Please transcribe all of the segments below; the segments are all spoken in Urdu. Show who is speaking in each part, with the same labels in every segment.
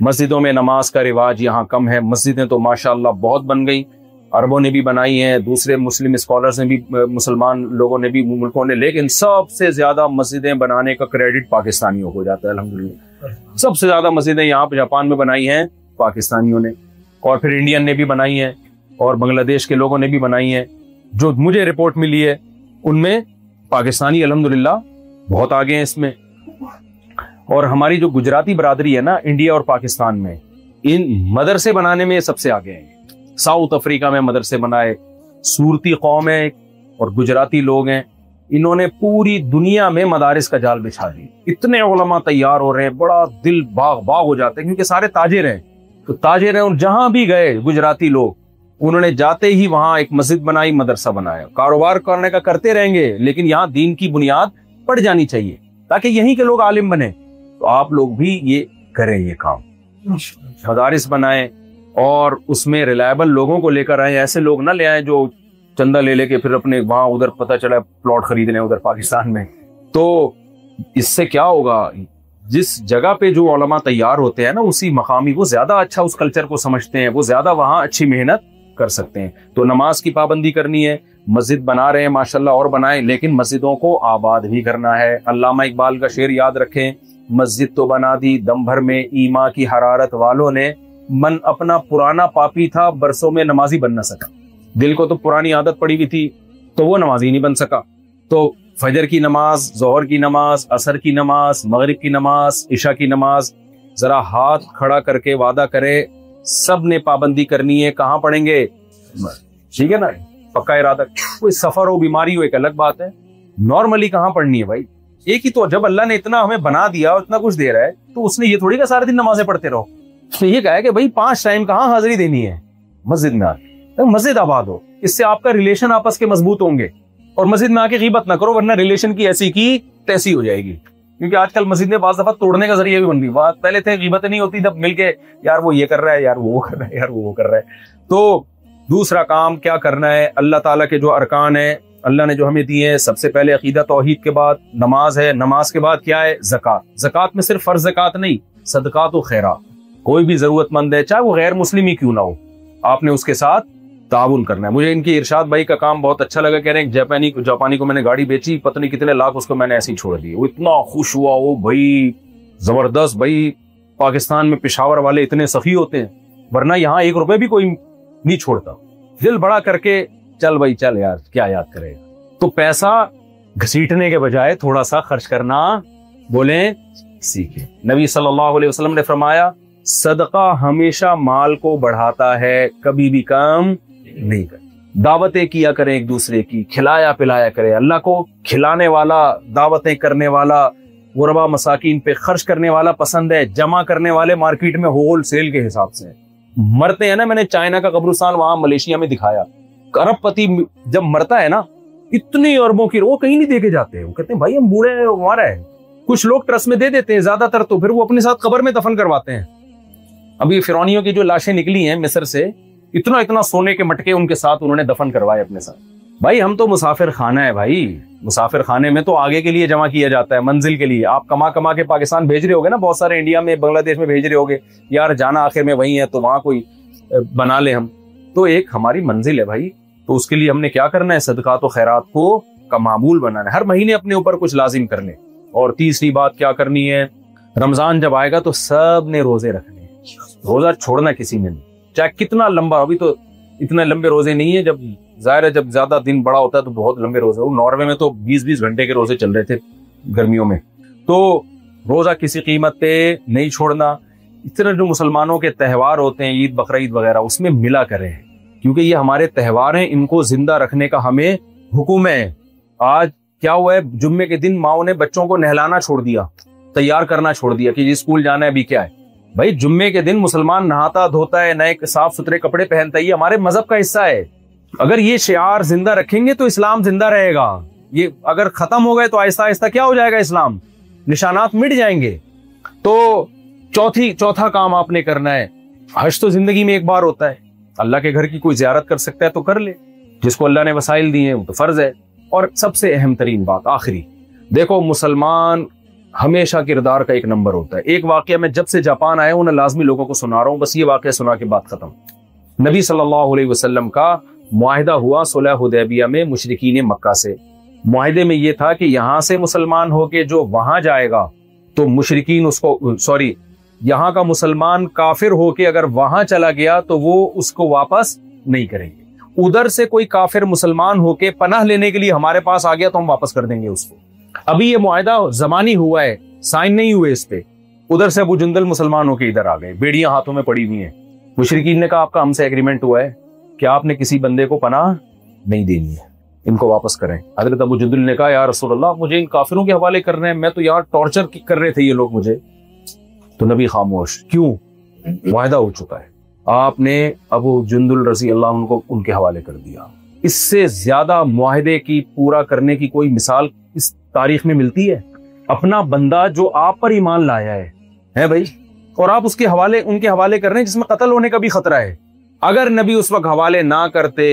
Speaker 1: مسجدوں میں نماز کا رواج یہاں کم ہے. مسجدیں تو ماشاءاللہ بہت بن گئی, عربوں نے بھی بنائی ہیں, دوسرے مسلم اسکالرز نے بھی, مسلمان لوگوں نے بھی, ملکوں نے, لیکن سب سے زیادہ مسجدیں بنانے کا کریڈٹ پاکستانیوں کو جاتا ہے الحمدللہ. سب سے زیادہ مسجدیں یہاں پہ جاپان میں بنائی ہیں پاکستانیوں نے, اور پھر انڈین نے بھی بنائی ہیں, اور بنگلہ دیش کے لوگوں نے بھی بنائی ہیں. جو مجھے رپورٹ ملی ہے ان میں پاکستانی الحمدللہ بہت آگے ہیں اس میں. اور ہماری جو گجراتی برادری ہے نا انڈیا اور پاکستان میں, ان مدرسے بنانے میں سب سے آگے ہیں. ساؤتھ افریقہ میں مدرسے بنائے, سورتی قوم ہے اور گجراتی لوگ ہیں, انہوں نے پوری دنیا میں مدارس کا جال بچھا دی. اتنے علماء تیار ہو رہے ہیں, بڑا دل باغ باغ ہو جاتے ہیں, کیونکہ سارے تاجر ہیں. تو تاجر ہیں, اور جہاں بھی گئے گجراتی لوگ, انہوں نے جاتے ہی وہاں ایک مسجد بنائی, مدرسہ بنایا. کاروبار کرنے کا کرتے رہیں گے, لیکن یہاں دین کی بنیاد پڑ جانی چاہیے تاکہ یہیں کے لوگ عالم بنے. تو آپ لوگ بھی یہ کریں, یہ کام مدارس بنائیں, اور اس میں ریلائبل لوگوں کو لے کر آئیں. ایسے لوگ نہ لے آئیں جو چندہ لے لے کے پھر اپنے وہاں ادھر پتہ چلا پلاٹ خریدنے ادھر پاکستان میں. تو اس سے کیا ہوگا, جس جگہ پہ جو علماء تیار ہوتے ہیں نا اسی مقامی, وہ زیادہ اچھا اس کلچر کو سمجھتے ہیں, وہ زیادہ وہاں اچھی محنت کر سکتے ہیں. تو نماز کی پابندی کرنی ہے, مسجد بنا رہے ہیں ماشاءاللہ اور بنائیں, لیکن مسجدوں کو آباد بھی کرنا ہے. علامہ اقبال کا شعر یاد رکھیں, مسجد تو بنا دی دم بھر میں ایما کی حرارت والوں نے, من اپنا پرانا پاپی تھا برسوں میں نمازی بن نہ سکا. دل کو تو پرانی عادت پڑی ہوئی تھی تو وہ نمازی نہیں بن سکا. تو فجر کی نماز, ظہر کی نماز, عصر کی نماز, مغرب کی نماز, عشاء کی نماز, ذرا ہاتھ کھڑا کر کے وعدہ کرے سب نے پابندی کرنی ہے. کہاں پڑھیں گے؟ ٹھیک ہے نا, پکا ارادہ. کوئی سفر ہو, بیماری ہو, ایک الگ بات ہے. نارملی کہاں پڑھنی ہے بھائی؟ ایک ہی تو, جب اللہ نے اتنا ہمیں بنا دیا اور اتنا کچھ دے رہا ہے تو اس نے یہ تھوڑی کہ سارے دن نمازیں پڑھتے رہو. تو یہ کہا ہے کہ بھائی 5 ٹائم کہاں حاضری دینی ہے؟ مسجد میں آ کے مسجد آباد ہو, اس سے آپ کا ریلیشن آپس کے مضبوط ہوں گے. اور مسجد میں آ کے غیبت نہ کرو, ورنہ ریلیشن کی ایسی کی تیسی ہو جائے گی. کیونکہ آج کل مسجد میں بعض دفعہ توڑنے کا ذریعہ بھی بن گئی. بات پہلے تھے غیبت نہیں ہوتی, جب مل کے یار وہ یہ کر رہا ہے, یار وہ کر رہا ہے, یار وہ کر رہا ہے. تو دوسرا کام کیا کرنا ہے, اللہ تعالیٰ کے جو ارکان ہیں اللہ نے جو ہمیں دیے ہیں, سب سے پہلے عقیدہ توحید کے بعد نماز ہے, نماز کے بعد کیا ہے؟ زکات. زکات میں صرف فرض زکات نہیں, صدقات و خیرات. کوئی بھی ضرورت مند ہے, چاہے وہ غیر مسلم ہی کیوں نہ ہو, آپ نے اس کے ساتھ تعاون کرنا ہے. مجھے ان کی ارشاد بھائی کا کام بہت اچھا لگا. کہہ رہے ہیں جاپانی کو میں نے گاڑی بیچی, پتہ نہیں کتنے لاکھ اس کو میں نے ایسے ہی چھوڑ دی. وہ اتنا خوش ہوا, وہ بھائی زبردست. بھائی پاکستان میں پشاور والے اتنے سخی ہوتے ہیں, ورنہ یہاں 1 روپے بھی کوئی نہیں چھوڑتا. دل بڑا کر کے چل بھائی چل یار, کیا یاد کرے. تو پیسہ گھسیٹنے کے بجائے تھوڑا سا خرچ کرنا بولیں سیکھیں. نبی صلی اللہ علیہ وسلم نے فرمایا, صدقہ ہمیشہ مال کو بڑھاتا ہے, کبھی بھی کم نہیں کرتا. دعوتیں کیا کریں ایک دوسرے کی, کھلایا پلایا کریں. اللہ کو کھلانے والا, دعوتیں کرنے والا, غربا مساکین پہ خرچ کرنے والا پسند ہے. جمع کرنے والے مارکیٹ میں ہول سیل کے حساب سے مرتے ہیں نا. میں نے چائنا کا قبرستان وہاں ملیشیا میں دکھایا. ارب پتی جب مرتا ہے نا, اتنی اربوں کی وہ کہیں نہیں دے کے جاتے. وہ کہتے ہیں بھائی ہم بوڑھے ہیں, ہمارا ہے. کچھ لوگ ٹرسٹ میں دے دیتے ہیں, زیادہ تر تو پھر وہ اپنے ساتھ قبر میں دفن کرواتے ہیں. ابھی فرعونیوں کی جو لاشیں نکلی ہیں مصر سے, اتنا سونے کے مٹکے ان کے ساتھ انہوں نے دفن کروائے اپنے ساتھ. بھائی ہم تو مسافر خانہ ہے بھائی, مسافر خانے میں تو آگے کے لیے جمع کیا جاتا ہے, منزل کے لیے. آپ کما کے پاکستان بھیج رہے ہوگے نا, بہت سارے انڈیا میں, بنگلہ دیش میں بھیج رہے ہوگے, یار جانا آخر میں وہی ہے تو وہاں کوئی بنا لیں ہم. تو ایک ہماری منزل ہے بھائی, تو اس کے لیے ہم نے کیا کرنا ہے؟ صدقات و خیرات کو کا معمول بنانا ہے. ہر مہینے اپنے اوپر کچھ لازم کر لیں. اور تیسری بات کیا کرنی ہے, رمضان جب آئے گا تو سب نے روزے رکھنے. روزہ چھوڑنا کسی نے نہیں, چاہے کتنا لمبا. ابھی تو اتنے لمبے روزے نہیں ہیں, جب ظاہر ہے جب زیادہ دن بڑا ہوتا ہے تو بہت لمبے روزے. ناروے میں تو 20 گھنٹے کے روزے چل رہے تھے گرمیوں میں. تو روزہ کسی قیمت پہ نہیں چھوڑنا. اس طرح جو مسلمانوں کے تہوار ہوتے ہیں, عید بقرعید وغیرہ, اس میں ملا کریں, کیونکہ یہ ہمارے تہوار ہیں, ان کو زندہ رکھنے کا ہمیں حکم ہے. آج کیا ہوا ہے, جمعے کے دن ماؤں نے بچوں کو نہلانا چھوڑ دیا, تیار کرنا چھوڑ دیا کہ یہ اسکول جانا ہے. ابھی کیا ہے بھائی, جمعے کے دن مسلمان نہاتا دھوتا ہے, نئے صاف ستھرے کپڑے پہنتا ہے, یہ ہمارے مذہب کا حصہ ہے. اگر یہ شعار زندہ رکھیں گے تو اسلام زندہ رہے گا. یہ اگر ختم ہو گئے تو آہستہ آہستہ کیا ہو جائے گا, اسلام, نشانات مٹ جائیں گے. تو چوتھا کام آپ نے کرنا ہے, حج تو زندگی میں ایک بار ہوتا ہے. اللہ کے گھر کی کوئی زیارت کر سکتا ہے تو کر لے, جس کو اللہ نے وسائل دیے ہیں وہ تو فرض ہے. اور سب سے اہم ترین بات آخری, دیکھو مسلمان ہمیشہ کردار کا ایک نمبر ہوتا ہے. ایک واقعہ میں جب سے جاپان آیا ہوں، لازمی لوگوں کو سنا رہا ہوں، بس یہ واقعہ سنا کے بات ختم. نبی صلی اللہ علیہ وسلم کا معاہدہ ہوا صلح حدیبیہ میں مشرکین مکہ سے. معاہدے میں یہ تھا کہ یہاں سے مسلمان ہو کے جو وہاں جائے گا تو مشرکین اس کو یہاں کا مسلمان کافر ہو کے اگر وہاں چلا گیا تو وہ اس کو واپس نہیں کریں گے. ادھر سے کوئی کافر مسلمان ہو کے پناہ لینے کے لیے ہمارے پاس آ گیا تو ہم واپس کر دیں گے اس کو. ابھی یہ معاہدہ زمانی ہوا ہے، سائن نہیں ہوئے اس پہ. ادھر سے ابو جندل مسلمان ہو کے ادھر آ گئے، بیڑیاں ہاتھوں میں پڑی ہوئی ہیں. مشرکین نے کہا آپ کا ہم سے ایگریمنٹ ہوا ہے کہ آپ نے کسی بندے کو پناہ نہیں دینی ہے، ان کو واپس کریں. حضرت ابو جندل نے کہا یا رسول اللہ مجھے ان کافروں کے حوالے کر رہے ہیں، میں تو یہاں ٹارچر کر رہے تھے یہ لوگ مجھے. تو نبی خاموش. کیوں؟ معاہدہ ہو چکا ہے. آپ نے ابو جندل رضی اللہ عنہ کو ان کے حوالے کر دیا. اس سے زیادہ معاہدے کی پورا کرنے کی کوئی مثال اس تاریخ میں ملتی ہے؟ اپنا بندہ جو آپ پر ایمان لایا ہے بھائی، اور آپ اس کے حوالے ان کے حوالے کر رہے ہیں جس میں قتل ہونے کا بھی خطرہ ہے. اگر نبی اس وقت حوالے نہ کرتے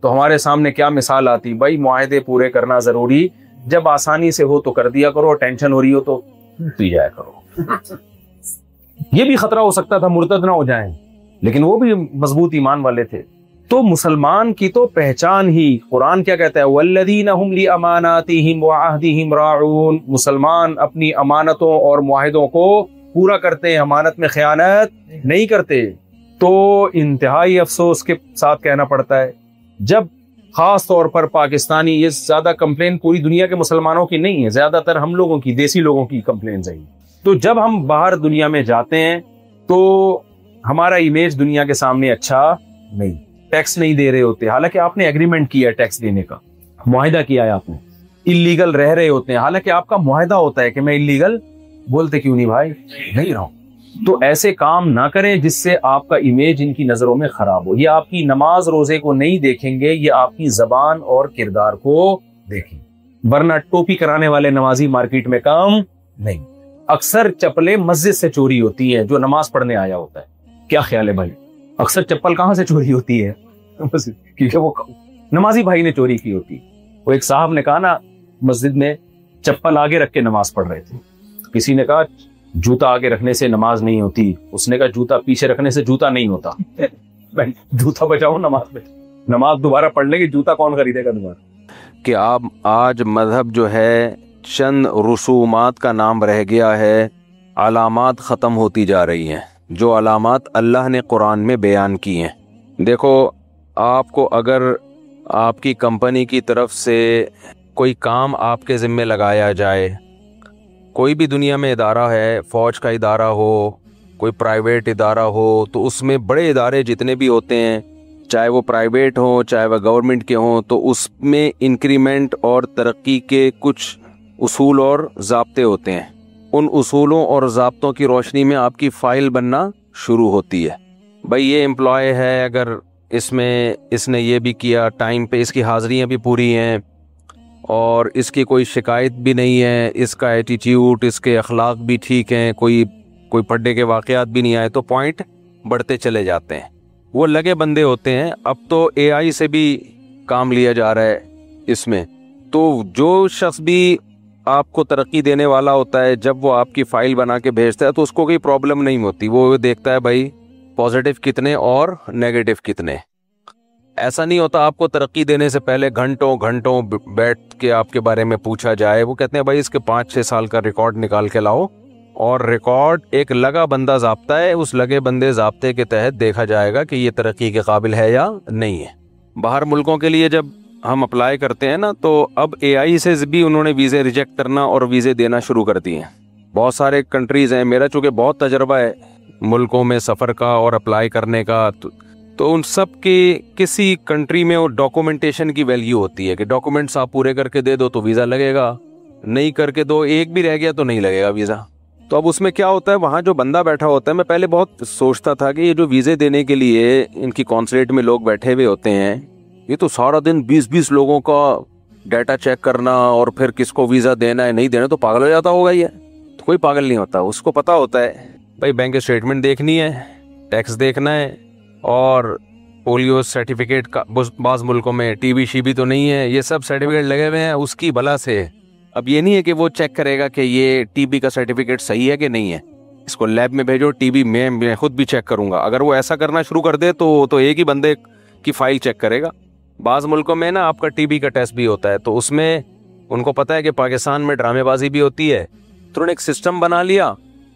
Speaker 1: تو ہمارے سامنے کیا مثال آتی؟ بھائی معاہدے پورے کرنا ضروری، جب آسانی سے ہو تو کر دیا کرو، ٹینشن ہو رہی ہو تو پی جایا کرو. یہ بھی خطرہ ہو سکتا تھا مرتد نہ ہو جائیں، لیکن وہ بھی مضبوط ایمان والے تھے. تو مسلمان کی تو پہچان ہی قرآن کیا کہتا ہے؟ والذین هم لاماناتهم وعہدهم راعون. مسلمان اپنی امانتوں اور معاہدوں کو پورا کرتے ہیں، امانت میں خیانت نہیں کرتے. تو انتہائی افسوس کے ساتھ کہنا پڑتا ہے جب خاص طور پر پاکستانی، یہ زیادہ کمپلین پوری دنیا کے مسلمانوں کی نہیں ہے، زیادہ تر ہم لوگوں کی، دیسی لوگوں کی کمپلینز ہیں. تو جب ہم باہر دنیا میں جاتے ہیں تو ہمارا امیج دنیا کے سامنے اچھا نہیں. ٹیکس نہیں دے رہے ہوتے حالانکہ آپ نے ایگریمنٹ کیا ہے ٹیکس دینے کا، معاہدہ کیا ہے آپ نے. اللیگل رہ رہے ہوتے ہیں حالانکہ آپ کا معاہدہ ہوتا ہے کہ میں اللیگل، بولتے کیوں نہیں بھائی نہیں رہا ہوں. تو ایسے کام نہ کریں جس سے آپ کا امیج ان کی نظروں میں خراب ہو. یہ آپ کی نماز روزے کو نہیں دیکھیں گے، یہ آپ کی زبان اور کردار کو دیکھیں. ورنہ ٹوپی کرانے والے نمازی مارکیٹ میں کام نہیں. اکثر چپلیں مسجد سے چوری ہوتی ہیں جو نماز پڑھنے آیا ہوتا ہے. کیا خیال ہے بھائی؟ اکثر چپل کہاں سے چوری ہوتی ہے؟ کیونکہ وہ نمازی بھائی نے چوری کی ہوتی. وہ ایک صاحب نے کہا نا مسجد میں چپل آگے رکھ کے نماز پڑھ رہے تھے. کسی نے کہا جوتا آگے رکھنے سے نماز نہیں ہوتی. اس نے کہا جوتا پیچھے رکھنے سے جوتا نہیں ہوتا. جوتا بچاؤ، نماز بچاؤ. نماز دوبارہ پڑھ لیں گے، جوتا کون خریدے گا دوبارہ؟
Speaker 2: کہ آپ آج مذہب جو ہے چند رسومات کا نام رہ گیا ہے، علامات ختم ہوتی جا رہی ہیں، جو علامات اللہ نے قرآن میں بیان کی ہیں. دیکھو آپ کو اگر آپ کی کمپنی کی طرف سے کوئی کام آپ کے ذمے لگایا جائے، کوئی بھی دنیا میں ادارہ ہے، فوج کا ادارہ ہو، کوئی پرائیویٹ ادارہ ہو، تو اس میں بڑے ادارے جتنے بھی ہوتے ہیں، چاہے وہ پرائیویٹ ہوں چاہے وہ گورنمنٹ کے ہوں، تو اس میں انکریمنٹ اور ترقی کے کچھ اصول اور ضابطے ہوتے ہیں. ان اصولوں اور ضابطوں کی روشنی میں آپ کی فائل بننا شروع ہوتی ہے. بھائی یہ امپلائی ہے، اگر اس میں اس نے یہ بھی کیا، ٹائم پہ اس کی حاضریاں بھی پوری ہیں اور اس کی کوئی شکایت بھی نہیں ہے، اس کا ایٹیٹیوڈ، اس کے اخلاق بھی ٹھیک ہیں، کوئی پڑھنے کے واقعات بھی نہیں آئے، تو پوائنٹ بڑھتے چلے جاتے ہیں. وہ لگے بندے ہوتے ہیں. اب تو اے آئی سے بھی کام لیا جا رہا ہے اس میں. تو جو شخص بھی آپ کو ترقی دینے والا ہوتا ہے، جب وہ آپ کی فائل بنا کے بھیجتا ہے تو اس کو کوئی پرابلم نہیں ہوتی. وہ دیکھتا ہے بھائی پازیٹیو کتنے اور نیگیٹو کتنے. ایسا نہیں ہوتا آپ کو ترقی دینے سے پہلے گھنٹوں بیٹھ کے آپ کے بارے میں پوچھا جائے. وہ کہتے ہیں بھائی اس کے 5-6 سال کا ریکارڈ نکال کے لاؤ، اور ریکارڈ ایک لگا بندہ ضابطہ ہے، اس لگے بندے ضابطے کے تحت دیکھا جائے گا کہ یہ ترقی کے قابل ہے یا نہیں ہے. باہر ملکوں کے لیے جب ہم اپلائی کرتے ہیں نا، تو اب اے آئی سے بھی انہوں نے ویزے ریجیکٹ کرنا اور ویزے دینا شروع کر دیے ہیں. بہت سارے کنٹریز ہیں، میرا چونکہ بہت تجربہ ہے ملکوں میں سفر کا اور اپلائی کرنے کا، تو ان سب کی کسی کنٹری میں وہ ڈاکومنٹیشن کی ویلیو ہوتی ہے کہ ڈاکومنٹس آپ پورے کر کے دے دو تو ویزا لگے گا، نہیں کر کے دو، ایک بھی رہ گیا تو نہیں لگے گا ویزا. تو اب اس میں کیا ہوتا ہے، وہاں جو بندہ بیٹھا ہوتا ہے، میں پہلے بہت سوچتا تھا کہ یہ جو ویزے دینے کے لیے ان کی کونسلیٹ میں لوگ بیٹھے ہوئے ہوتے ہیں، یہ تو سارا دن 20 لوگوں کا ڈیٹا چیک کرنا اور پھر کس کو ویزا دینا ہے نہیں دینا، تو پاگل ہو جاتا ہوگا. یہ تو کوئی پاگل نہیں ہوتا، اس کو پتا ہوتا ہے بھائی بینک اسٹیٹمنٹ دیکھنی ہے، ٹیکس دیکھنا ہے، اور پولیو سرٹیفکیٹ کا بعض ملکوں میں ٹی بی شی بھی تو نہیں ہے، یہ سب سرٹیفکیٹ لگے ہوئے ہیں. اس کی بلا سے اب یہ نہیں ہے کہ وہ چیک کرے گا کہ یہ ٹی بی کا سرٹیفکیٹ صحیح ہے کہ نہیں ہے, اس کو لیب میں بھیجو, ٹی بی میں خود بھی چیک کروں گا. اگر وہ ایسا کرنا شروع کر دے تو ایک ہی بندے کی فائل چیک کرے گا. بعض ملکوں میں نا آپ کا ٹی بی کا ٹیسٹ بھی ہوتا ہے, تو اس میں ان کو پتا ہے کہ پاکستان میں ڈرامے بازی بھی ہوتی ہے, تو انہوں نے ایک سسٹم بنا لیا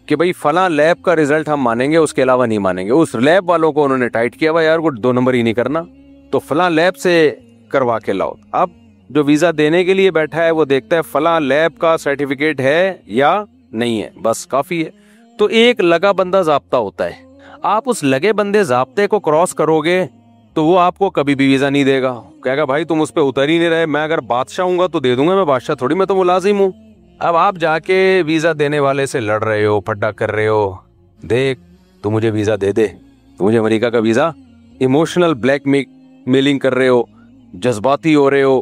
Speaker 2: کہ بھائی فلاں لیب کا رزلٹ ہم مانیں گے, اس کے علاوہ نہیں مانیں گے. اس لیب والوں کو انہوں نے ٹائٹ کیا ہوا, یار وہ 2 نمبر ہی نہیں کرنا, تو فلاں لیب سے کروا کے لاؤ. اب جو ویزا دینے کے لیے بیٹھا ہے وہ دیکھتا ہے فلاں لیب کا سرٹیفکیٹ ہے یا نہیں ہے, بس کافی ہے. تو ایک لگا بندہ ضابطہ ہوتا ہے, آپ اس لگے بندے ضابطے کو کراس کرو گے تو وہ آپ کو کبھی بھی ویزا نہیں دے گا. کہے گا بھائی تم اس پہ اتر ہی نہیں رہے, میں اگر بادشاہ ہوں گا تو دے دوں گا, میں بادشاہ تھوڑی, میں تو ملازم ہوں. اب آپ جا کے ویزا دینے والے سے لڑ رہے ہو, پھڈا کر رہے ہو, دیکھ تو مجھے ویزا دے دے, تو مجھے امریکہ کا ویزا, ایموشنل بلیک میلنگ کر رہے ہو, جذباتی ہو رہے ہو,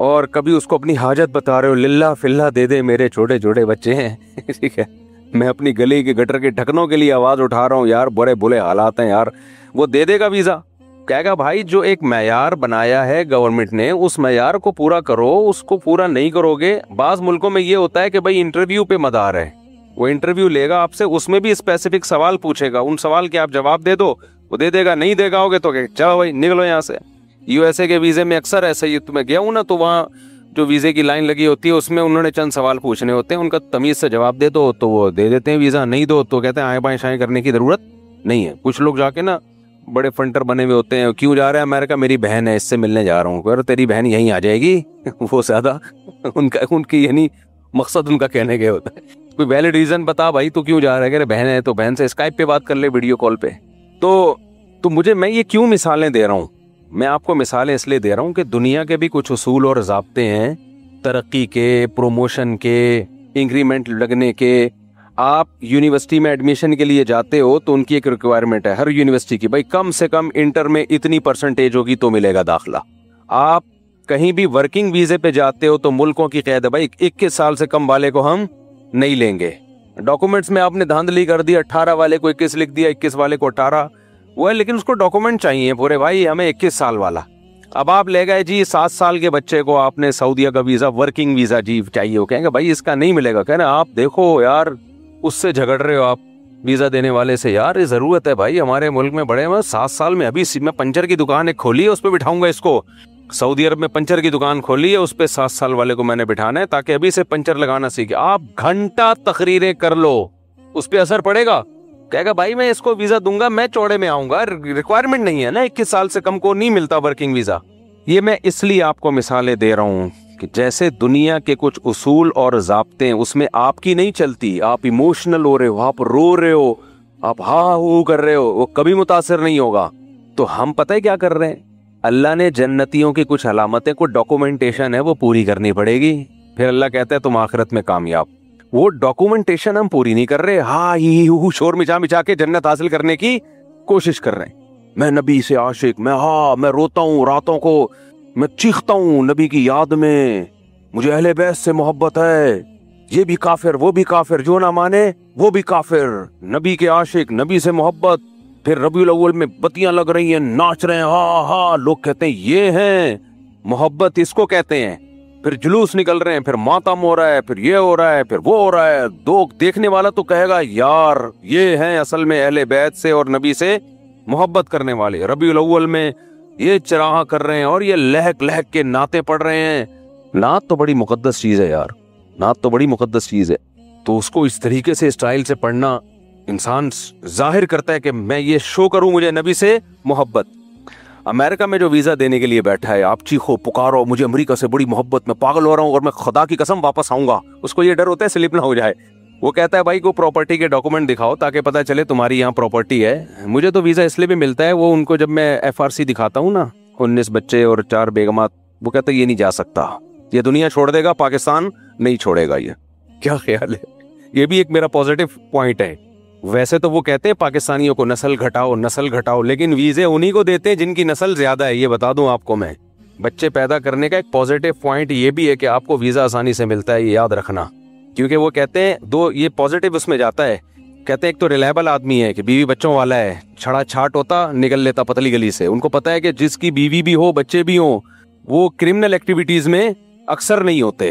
Speaker 2: اور کبھی اس کو اپنی حاجت بتا رہے ہو, للہ فلہ دے دے, میرے چھوٹے چھوٹے بچے ہیں ٹھیک ہے, میں اپنی گلی کے گٹر کے ڈھکنوں کے لیے آواز اٹھا رہا ہوں, یار بڑے بلے حالات ہیں یار, وہ دے دے گا ویزا. کہے گا بھائی جو ایک معیار بنایا ہے گورنمنٹ نے, اس معیار کو پورا کرو, اس کو پورا نہیں کرو گے. بعض ملکوں میں یہ ہوتا ہے کہ بھائی انٹرویو پہ مدار ہے, وہ انٹرویو لے گا آپ سے, اس میں بھی اسپیسیفک سوال پوچھے گا, ان سوال کے آپ جواب دے دو, وہ دے دے گا. نہیں دے گا ہوگے تو کہ چلو بھائی نکلو یہاں سے. یو ایس اے کے ویزے میں اکثر ایسا ہی, تو میں گیا ہوں نا, تو وہاں جو ویزے کی لائن لگی ہوتی ہے اس میں انہوں نے چند سوال پوچھنے ہوتے ہیں, ان کا تمیز سے جواب دے دو تو وہ دے دیتے ہیں ویزا, نہیں دو تو کہتے ہیں آئیں بائیں شائیں کرنے کی ضرورت نہیں ہے. کچھ لوگ جا کے نا بڑے فنٹر بنے ہوئے ہوتے ہیں, کیوں جا رہے ہیں امریکہ, میری بہن ہے اس سے ملنے جا رہا ہوں. اگر تیری بہن یہیں آ جائے گی وہ زیادہ ان کی یعنی مقصد ان کا کہنے کے ہوتا ہے. کوئی ویلڈ ریزن بتا بھائی تو کیوں جا رہا ہے, کہ بہن ہے تو بہن سے اسکائپ پہ بات کر لے, ویڈیو کال پہ. تو مجھے, میں یہ کیوں مثالیں دے رہا ہوں, میں آپ کو مثالیں اس لیے دے رہا ہوں کہ دنیا کے بھی کچھ اصول اور ضابطے ہیں, ترقی کے, پروموشن کے, انکریمنٹ لگنے کے. آپ یونیورسٹی میں ایڈمیشن کے لیے جاتے ہو تو ان کی ایک ریکوائرمنٹ ہے ہر یونیورسٹی کی, بھائی کم سے کم انٹر میں اتنی پرسنٹیج ہوگی تو ملے گا داخلہ. آپ کہیں بھی ورکنگ ویزے پہ جاتے ہو تو ملکوں کی قید ہے, بھائی 21 سال سے کم والے کو ہم نہیں لیں گے. ڈاکومنٹس میں آپ نے دھاندلی کر دی, 18 والے کو 21 لکھ دیا, 21 والے کو 18, وہ ہے, لیکن اس کو ڈاکومنٹ چاہیے پورے, بھائی ہمیں 21 سال والا. اب آپ لے گئے جی 7 سال کے بچے کو آپ نے سعودیہ کا ویزا, ورکنگ ویزا جی چاہیے, ہو کہیں گے بھائی اس کا نہیں ملے گا. کہنا آپ دیکھو یار اس سے جھگڑ رہے ہو آپ ویزا دینے والے سے, یار یہ ضرورت ہے بھائی ہمارے ملک میں بڑے, 7 سال میں ابھی میں پنچر کی دکان ایک کھولی ہے اس پہ بٹھاؤں گا اس کو. سعودی عرب میں پنچر کی دکان کھولی ہے, اس پہ 7 سال والے کو میں نے بٹھانا ہے تاکہ ابھی سے پنچر لگانا سیکھے. آپ گھنٹہ تقریریں کر لو, اس پہ اثر پڑے گا. کہے گا بھائی میں اس کو ویزا دوں گا, میں چوڑے میں آؤں گا, ریکوائرمنٹ نہیں ہے نا, 21 سال سے کم کو نہیں ملتا ورکنگ ویزا. یہ میں اس لیے آپ کو مثالیں دے رہا ہوں کہ جیسے دنیا کے کچھ اصول اور ضابطے ہیں, اس میں آپ کی نہیں چلتی, آپ ایموشنل ہو رہے ہو, آپ رو رہے ہو, آپ ہاں ہو کر رہے ہو, وہ کبھی متاثر نہیں ہوگا. تو ہم پتہ ہے کیا کر رہے ہیں, اللہ نے جنتیوں کی کچھ علامتیں, کوئی ڈاکومنٹیشن ہے وہ پوری کرنی پڑے گی, پھر اللہ کہتا ہے تم آخرت میں کامیاب. وہ ڈاکومنٹیشن ہم پوری نہیں کر رہے, ہاں ہی شور مچا کے جنت حاصل کرنے کی کوشش کر رہے ہیں. میں نبی سے عاشق, میں روتا ہوں راتوں کو, میں چیختا ہوں نبی کی یاد میں, مجھے اہل بیت سے محبت ہے, یہ بھی کافر وہ بھی کافر, جو نہ مانے وہ بھی کافر, نبی کے عاشق, نبی سے محبت. پھر ربیع الاول میں بتیاں لگ رہی ہیں, ناچ رہے ہیں, ہاں ہاں, لوگ کہتے ہیں یہ ہیں محبت, اس کو کہتے ہیں. پھر جلوس نکل رہے ہیں, پھر ماتم ہو رہا ہے, پھر یہ ہو رہا ہے, پھر وہ ہو رہا ہے. دیکھنے والا تو کہے گا یار یہ ہیں اصل میں اہل بیت سے اور نبی سے محبت کرنے والے. ربیع الاول میں یہ چراغاں کر رہے ہیں اور یہ لہک لہک کے نعتیں پڑھ رہے ہیں. نعت تو بڑی مقدس چیز ہے یار, نعت تو بڑی مقدس چیز ہے. تو اس کو اس طریقے سے اسٹائل سے پڑھنا, انسان ظاہر کرتا ہے کہ میں یہ شو کروں مجھے نبی سے محبت. امریکہ میں جو ویزا دینے کے لیے بیٹھا ہے, آپ چیخو پکارو مجھے امریکہ سے بڑی محبت, میں پاگل ہو رہا ہوں اور میں خدا کی قسم واپس آؤں گا. اس کو یہ ڈر ہوتا ہے سلپ نہ ہو جائے. وہ کہتا ہے بھائی کو پراپرٹی کے ڈاکومنٹ دکھاؤ تاکہ پتہ چلے تمہاری یہاں پراپرٹی ہے. مجھے تو ویزا اس لیے بھی ملتا ہے, وہ ان کو جب میں FRC دکھاتا ہوں نا, 19 بچے اور 4 بیگمات, وہ کہتا ہے یہ نہیں جا سکتا, یہ دنیا چھوڑ دے گا, پاکستان نہیں چھوڑے گا. یہ کیا خیال ہے؟ یہ بھی ایک میرا پازیٹو پوائنٹ ہے. ویسے تو وہ کہتے ہیں پاکستانیوں کو نسل گھٹاؤ, لیکن ویزے انہی کو دیتے ہیں جن کی نسل زیادہ ہے. یہ بتا دوں آپ کو میں, بچے پیدا کرنے کا ایک پازیٹو پوائنٹ یہ بھی ہے کہ آپ کو ویزا آسانی سے ملتا ہے, یہ یاد رکھنا. کیونکہ وہ کہتے ہیں یہ پازیٹو اس میں جاتا ہے, کہتے ہیں ایک تو ریلائبل آدمی ہے کہ بیوی بچوں والا ہے, چھڑا چھاٹ ہوتا نکل لیتا پتلی گلی سے. ان کو پتا ہے کہ جس کی بیوی بھی ہو بچے بھی ہوں وہ کرمنل ایکٹیویٹیز میں اکثر نہیں ہوتے.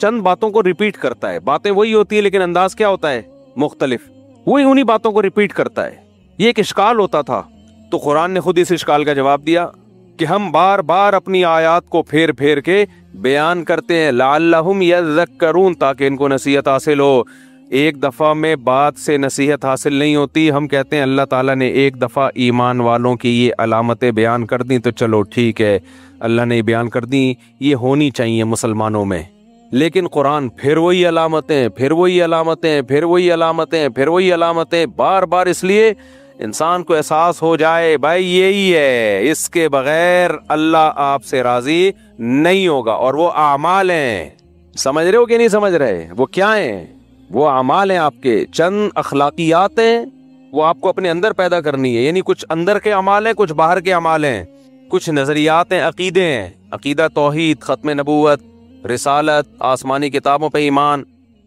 Speaker 2: چند باتوں کو ریپیٹ کرتا ہے. باتیں وہی ہوتی ہے لیکن انداز کیا ہوتا ہے؟ مختلف. وہی انہی باتوں کو ریپیٹ کرتا ہے. یہ ایک اشکال ہوتا تھا تو قرآن نے خود اس اشکال کا جواب دیا کہ ہم بار بار اپنی آیات کو پھیر پھیر کے بیان کرتے ہیں لعلہم یذکرون، تاکہ ان کو نصیحت حاصل ہو. ایک دفعہ میں بات سے نصیحت حاصل نہیں ہوتی. ہم کہتے ہیں اللہ تعالیٰ نے ایک دفعہ ایمان والوں کی یہ علامتیں بیان کر دیں تو چلو ٹھیک ہے، اللہ نے بیان کر دیں، یہ ہونی چاہیے مسلمانوں میں. لیکن قرآن پھر وہی علامتیں، پھر وہی علامتیں، پھر وہی علامتیں، پھر وہی علامتیں، بار بار، اس لیے انسان کو احساس ہو جائے بھائی یہی ہے، اس کے بغیر اللہ آپ سے راضی نہیں ہوگا. اور وہ اعمال ہیں، سمجھ رہے ہو کہ نہیں سمجھ رہے؟ وہ کیا ہیں؟ وہ اعمال ہیں. آپ کے چند اخلاقیات ہیں، وہ آپ کو اپنے اندر پیدا کرنی ہے. یعنی کچھ اندر کے اعمال ہیں، کچھ باہر کے اعمال ہیں، کچھ نظریات ہیں، عقیدے ہیں، عقیدہ توحید، ختم نبوت، رسالت، آسمانی کتابوں پہ ایمان.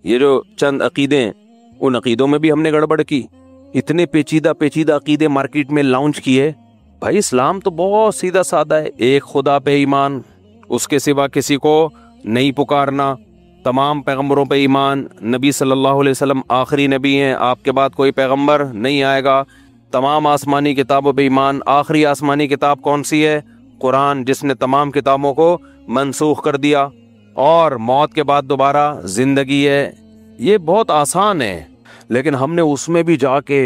Speaker 2: یہ جو چند عقیدے ہیں، ان عقیدوں میں بھی ہم نے گڑبڑ کی. اتنے پیچیدہ پیچیدہ عقیدے مارکیٹ میں لانچ کیے. بھائی اسلام تو بہت سیدھا سادہ ہے. ایک خدا پہ ایمان، اس کے سوا کسی کو نہیں پکارنا، تمام پیغمبروں پہ ایمان، نبی صلی اللہ علیہ وسلم آخری نبی ہیں، آپ کے بعد کوئی پیغمبر نہیں آئے گا، تمام آسمانی کتابوں پہ ایمان. آخری آسمانی کتاب کون سی ہے؟ قرآن، جس نے تمام کتابوں کو منسوخ کر دیا. اور موت کے بعد دوبارہ زندگی ہے. یہ بہت آسان ہے. لیکن ہم نے اس میں بھی جا کے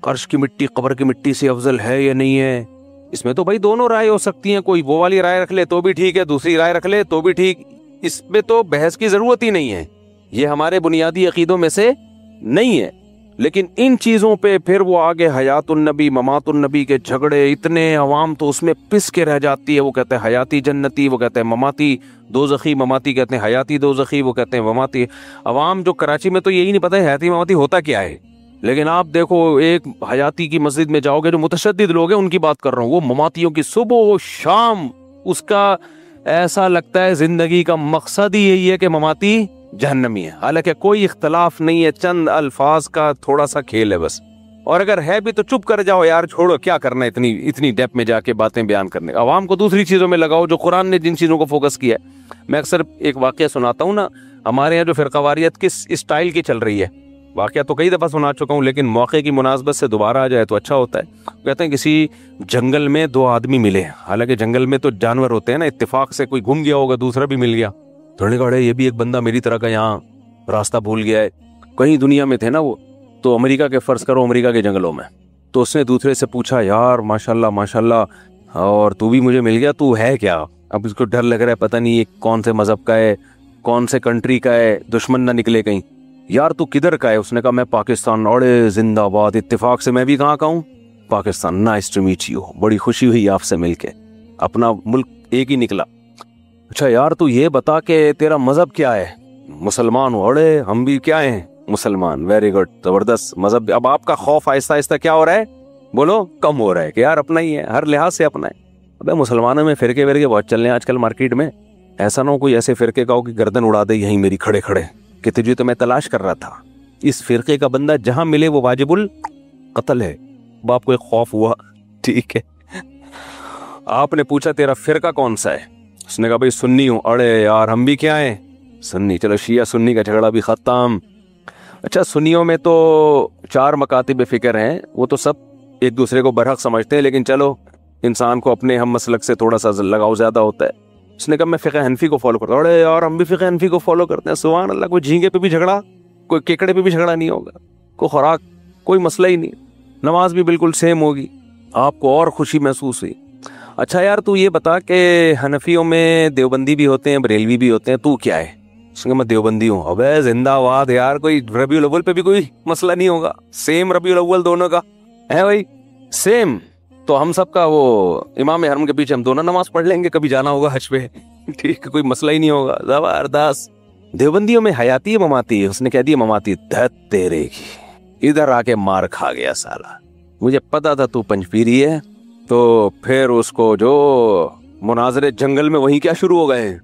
Speaker 2: عرش کی مٹی قبر کی مٹی سے افضل ہے یا نہیں ہے، اس میں تو بھائی دونوں رائے ہو سکتی ہیں. کوئی وہ والی رائے رکھ لے تو بھی ٹھیک ہے، دوسری رائے رکھ لے تو بھی ٹھیک. اس پہ تو بحث کی ضرورت ہی نہیں ہے. یہ ہمارے بنیادی عقیدوں میں سے نہیں ہے. لیکن ان چیزوں پہ پھر وہ آگے حیات النبی ممات النبی کے جھگڑے، اتنے عوام تو اس میں پس کے رہ جاتی ہے. وہ کہتے ہیں حیاتی جنتی، وہ کہتے ہیں مماتی دوزخی، مماتی کہتے ہیں حیاتی دوزخی، وہ کہتے ہیں مماتی. عوام جو کراچی میں تو یہی نہیں پتہ ہے حیاتی مماتی ہوتا کیا ہے. لیکن آپ دیکھو ایک حیاتی کی مسجد میں جاؤ گے، جو متشدد لوگ ہیں ان کی بات کر رہا ہوں، وہ مماتیوں کی صبح و شام، اس کا ایسا لگتا ہے زندگی کا مقصد ہی یہی ہے کہ مماتی جہنمی ہے. حالانکہ کوئی اختلاف نہیں ہے، چند الفاظ کا تھوڑا سا کھیل ہے بس. اور اگر ہے بھی تو چپ کر جاؤ یار، چھوڑو، کیا کرنا ہے اتنی ڈیپ میں جا کے باتیں بیان کرنے. عوام کو دوسری چیزوں میں لگاؤ جو قرآن نے جن چیزوں کو فوکس کیا ہے. میں اکثر ایک واقعہ سناتا ہوں نا، ہمارے یہاں جو فرقہ واریت کس اسٹائل کی چل رہی ہے، واقعہ تو کئی دفعہ سنا چکا ہوں لیکن موقع کی مناسبت سے دوبارہ آ جائے تو اچھا ہوتا ہے. کہتے ہیں کسی جنگل میں دو آدمی ملے. حالانکہ جنگل میں تو جانور ہوتے ہیں نا، اتفاق سے کوئی گم گیا ہوگا، دوسرا بھی مل گیا. تھوڑے کہڑے یہ بھی ایک بندہ میری طرح کا یہاں راستہ بھول گیا ہے. کہیں دنیا میں تھے نا وہ، تو امریکہ کے فرض کرو امریکہ کے جنگلوں میں. تو اس نے دوسرے سے پوچھا یار ماشاءاللہ ماشاءاللہ، اور تو بھی مجھے مل گیا، تو ہے کیا؟ اب اس کو ڈر لگ رہا ہے پتہ نہیں یہ کون سے مذہب کا ہے، کون سے کنٹری کا ہے، دشمن نہ نکلے کہیں. یار تو کدھر کا ہے؟ اس نے کہا میں پاکستان. اڑے زندہ باد. اتفاق سے میں بھی کہاں کا ہوں؟ Pakistan. Nice to meet you, بڑی خوشی ہوئی آپ سے مل کے، اپنا ملک ایک ہی نکلا. اچھا یار تو یہ بتا کہ تیرا مذہب کیا ہے؟ مسلمان ہوں. اڑے ہم بھی کیا ہیں؟ مسلمان. ویری گڈ، زبردست مذہب. اب آپ کا خوف آہستہ آہستہ کیا ہو رہا ہے؟ بولو کم ہو رہا ہے کہ یار اپنا ہی ہے، ہر لحاظ سے اپنا ہے. ابے مسلمانوں میں فرقے ورقے بہت چل رہے ہیں آج کل مارکیٹ میں. ایسا نہ ہو کوئی ایسے فرقے کا ہو کہ گردن اڑا دے یہیں میری کھڑے کھڑے کہ تجھے تو میں تلاش کر رہا تھا. اس فرقے کا بندہ جہاں ملے وہ واجب القتل ہے. باپ کو ایک خوف ہوا، ٹھیک ہے. آپ نے پوچھا تیرا فرقہ کون سا ہے؟ اس نے کہا بھائی سنی ہوں. اڑے یار ہم بھی کیا ہیں؟ سنی. چلو شیعہ سنی کا جھگڑا بھی ختم. اچھا سنیوں میں تو 4 مکاتب فکر ہیں، وہ تو سب ایک دوسرے کو برحق سمجھتے ہیں، لیکن چلو انسان کو اپنے ہم مسلک سے تھوڑا سا لگاؤ زیادہ ہوتا ہے. اس نے کہا میں فقہ حنفی کو فالو کرتا ہوں. اڑے یار ہم بھی فقہ حنفی کو فالو کرتے ہیں. سبحان اللہ. کوئی جھینگے پہ بھی جھگڑا، کوئی کیکڑے پہ بھی جھگڑا نہیں ہوگا، کوئی خوراک، کوئی مسئلہ ہی نہیں. نماز بھی بالکل سیم ہوگی. آپ کو اور خوشی محسوس ہوئی. اچھا یار تو یہ بتا کہ حنفیوں میں دیوبندی بھی ہوتے ہیں، بریلوی بھی ہوتے ہیں، تو کیا ہے؟ اس نے کہا میں دیوبندی ہوں. ابے زندہ باد یار. کوئی ربیع الاول پہ بھی کوئی مسئلہ نہیں ہوگا، سیم ربیع الاول دونوں کا ہے بھائی، سیم. تو ہم سب کا وہ امام حرم کے پیچھے ہم دونوں نماز پڑھ لیں گے، کبھی جانا ہوگا حج پہ، ٹھیک ہے، کوئی مسئلہ ہی نہیں ہوگا. زبردست. دیوبندیوں میں حیاتی ہے مماتی ہے؟ اس نے کہہ دیا مماتی. دھت تیرے کی، ادھر آ کے مار کھا گیا سالا. مجھے پتا تھا تو پنجپیری ہے. تو پھر اس کو جو مناظرے جنگل میں وہیں کیا شروع ہو گئے.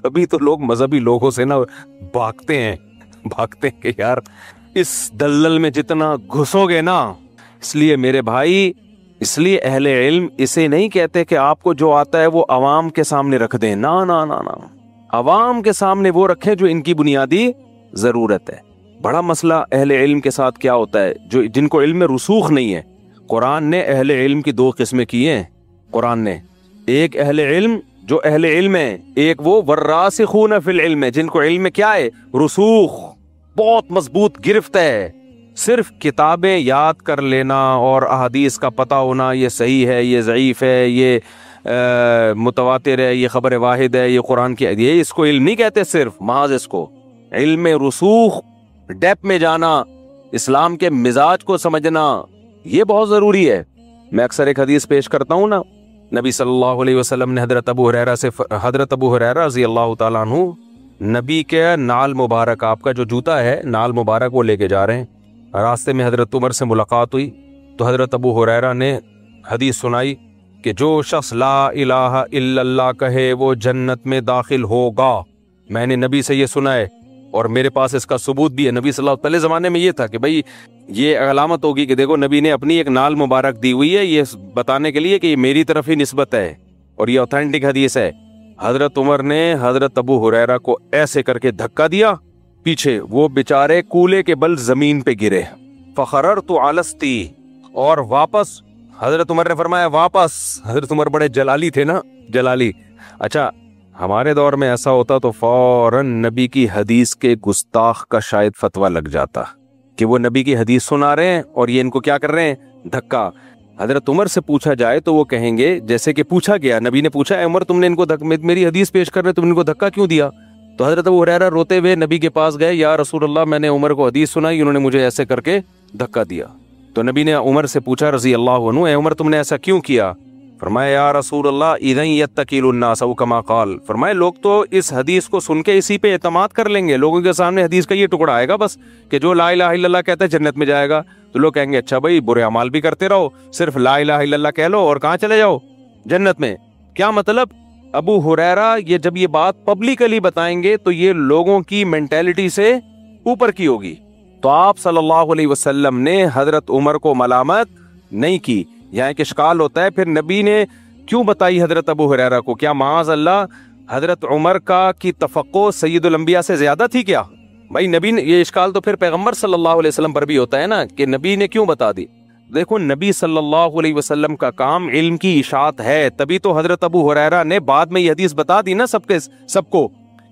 Speaker 2: ابھی تو لوگ مذہبی لوگوں سے نا بھاگتے ہیں کہ یار اس دلدل میں جتنا گھسو گے نا. اس لیے میرے بھائی، اس لیے اہل علم اسے نہیں کہتے کہ آپ کو جو آتا ہے وہ عوام کے سامنے رکھ دیں. نا نا نا نا، عوام کے سامنے وہ رکھیں جو ان کی بنیادی ضرورت ہے. بڑا مسئلہ اہل علم کے ساتھ کیا ہوتا ہے, جن کو علم میں رسوخ نہیں ہے. قرآن نے اہل علم کی دو قسمیں کی ہیں. قرآن نے ایک اہل علم جو اہل علم ہے, ایک وہ والراسخون فی العلم ہے جن کو علم میں کیا ہے, رسوخ, بہت مضبوط گرفت ہے. صرف کتابیں یاد کر لینا اور احادیث کا پتہ ہونا, یہ صحیح ہے, یہ ضعیف ہے, یہ متواتر ہے, یہ خبر واحد ہے, یہ قرآن کی, یہ اس کو علم نہیں کہتے. صرف محض اس کو علم رسوخ, ڈیپ میں جانا, اسلام کے مزاج کو سمجھنا, یہ بہت ضروری ہے. میں اکثر ایک حدیث پیش کرتا ہوں نا, نبی صلی اللہ علیہ وسلم نے حضرت ابو ہریرہ رضی اللہ تعالیٰ عنہ, نبی کے نال مبارک, آپ کا جو جوتا ہے نال مبارک وہ لے کے جا رہے ہیں. راستے میں حضرت عمر سے ملاقات ہوئی تو حضرت ابو ہریرہ نے حدیث سنائی کہ جو شخص لا الہ الا اللہ کہے وہ جنت میں داخل ہوگا. میں نے نبی سے یہ سنا ہے اور میرے پاس اس کا ثبوت بھی ہے. نبی صلی اللہ علیہ وسلم پہلے زمانے میں یہ تھا کہ بھائی یہ علامت ہوگی کہ دیکھو نبی نے اپنی ایک نال مبارک دی ہوئی ہے, یہ بتانے کے لیے کہ یہ میری طرف ہی نسبت ہے اور یہ اوتھینٹک حدیث ہے. حضرت عمر نے حضرت ابو ہریرہ کو ایسے کر کے دھکا دیا پیچھے, وہ بیچارے کولے کے بل زمین پہ گرے. فخررت علستی, اور واپس حضرت عمر نے فرمایا واپس. حضرت عمر بڑے جلالی تھے نا, جلالی. اچھا ہمارے دور میں ایسا ہوتا تو فوراً نبی کی حدیث کے گستاخ کا شاید فتویٰ لگ جاتا کہ وہ نبی کی حدیث سنا رہے ہیں اور یہ ان کو کیا کر رہے ہیں, دھکا. حضرت عمر سے پوچھا جائے تو وہ کہیں گے جیسے کہ پوچھا گیا, نبی نے پوچھا اے عمر تم نے ان کو میری حدیث پیش کر رہے تم نے ان کو دھکا کیوں دیا؟ تو حضرت ابو ہریرہ روتے ہوئے نبی کے پاس گئے, یا رسول اللہ میں نے عمر کو حدیث سنائی, انہوں نے مجھے ایسے کر کے دھکا دیا. تو نبی نے عمر سے پوچھا رضی اللہ عنہ, اے عمر تم نے ایسا کیوں کیا؟ فرمایا یا رسول اللہ اذن یتکل الناس او کما قال, فرمایا لوگ تو اس حدیث کو سن کے اسی پہ اعتماد کر لیں گے. لوگوں کے سامنے حدیث کا یہ ٹکڑا آئے گا بس کہ جو لا الہ الا اللہ کہتا ہے جنت میں جائے گا, تو لوگ کہیں گے اچھا بھائی برے اعمال بھی کرتے رہو, صرف لا الہ الا اللہ کہہ لو اور کہاں چلے جاؤ, جنت میں. کیا مطلب؟ ابو ہریرہ یہ جب یہ بات پبلکلی بتائیں گے تو یہ لوگوں کی مینٹیلٹی سے اوپر کی ہوگی. تو آپ صلی اللہ علیہ وسلم نے حضرت عمر کو ملامت نہیں کی. یہاں ایک اشکال ہوتا ہے, پھر نبی نے کیوں بتائی حضرت ابو ہریرہ کو؟ کیا معاذ اللہ حضرت عمر کی توقع سید الانبیاء سے زیادہ تھی کیا؟ بھائی نبی نے, یہ اشکال تو پھر پیغمبر صلی اللہ علیہ وسلم پر بھی ہوتا ہے نا کہ نبی نے کیوں بتا دی. دیکھو نبی صلی اللہ علیہ وسلم کا کام علم کی اشاعت ہے, تبھی تو حضرت ابو ہریرہ نے بعد میں یہ حدیث بتا دی نا سب کو,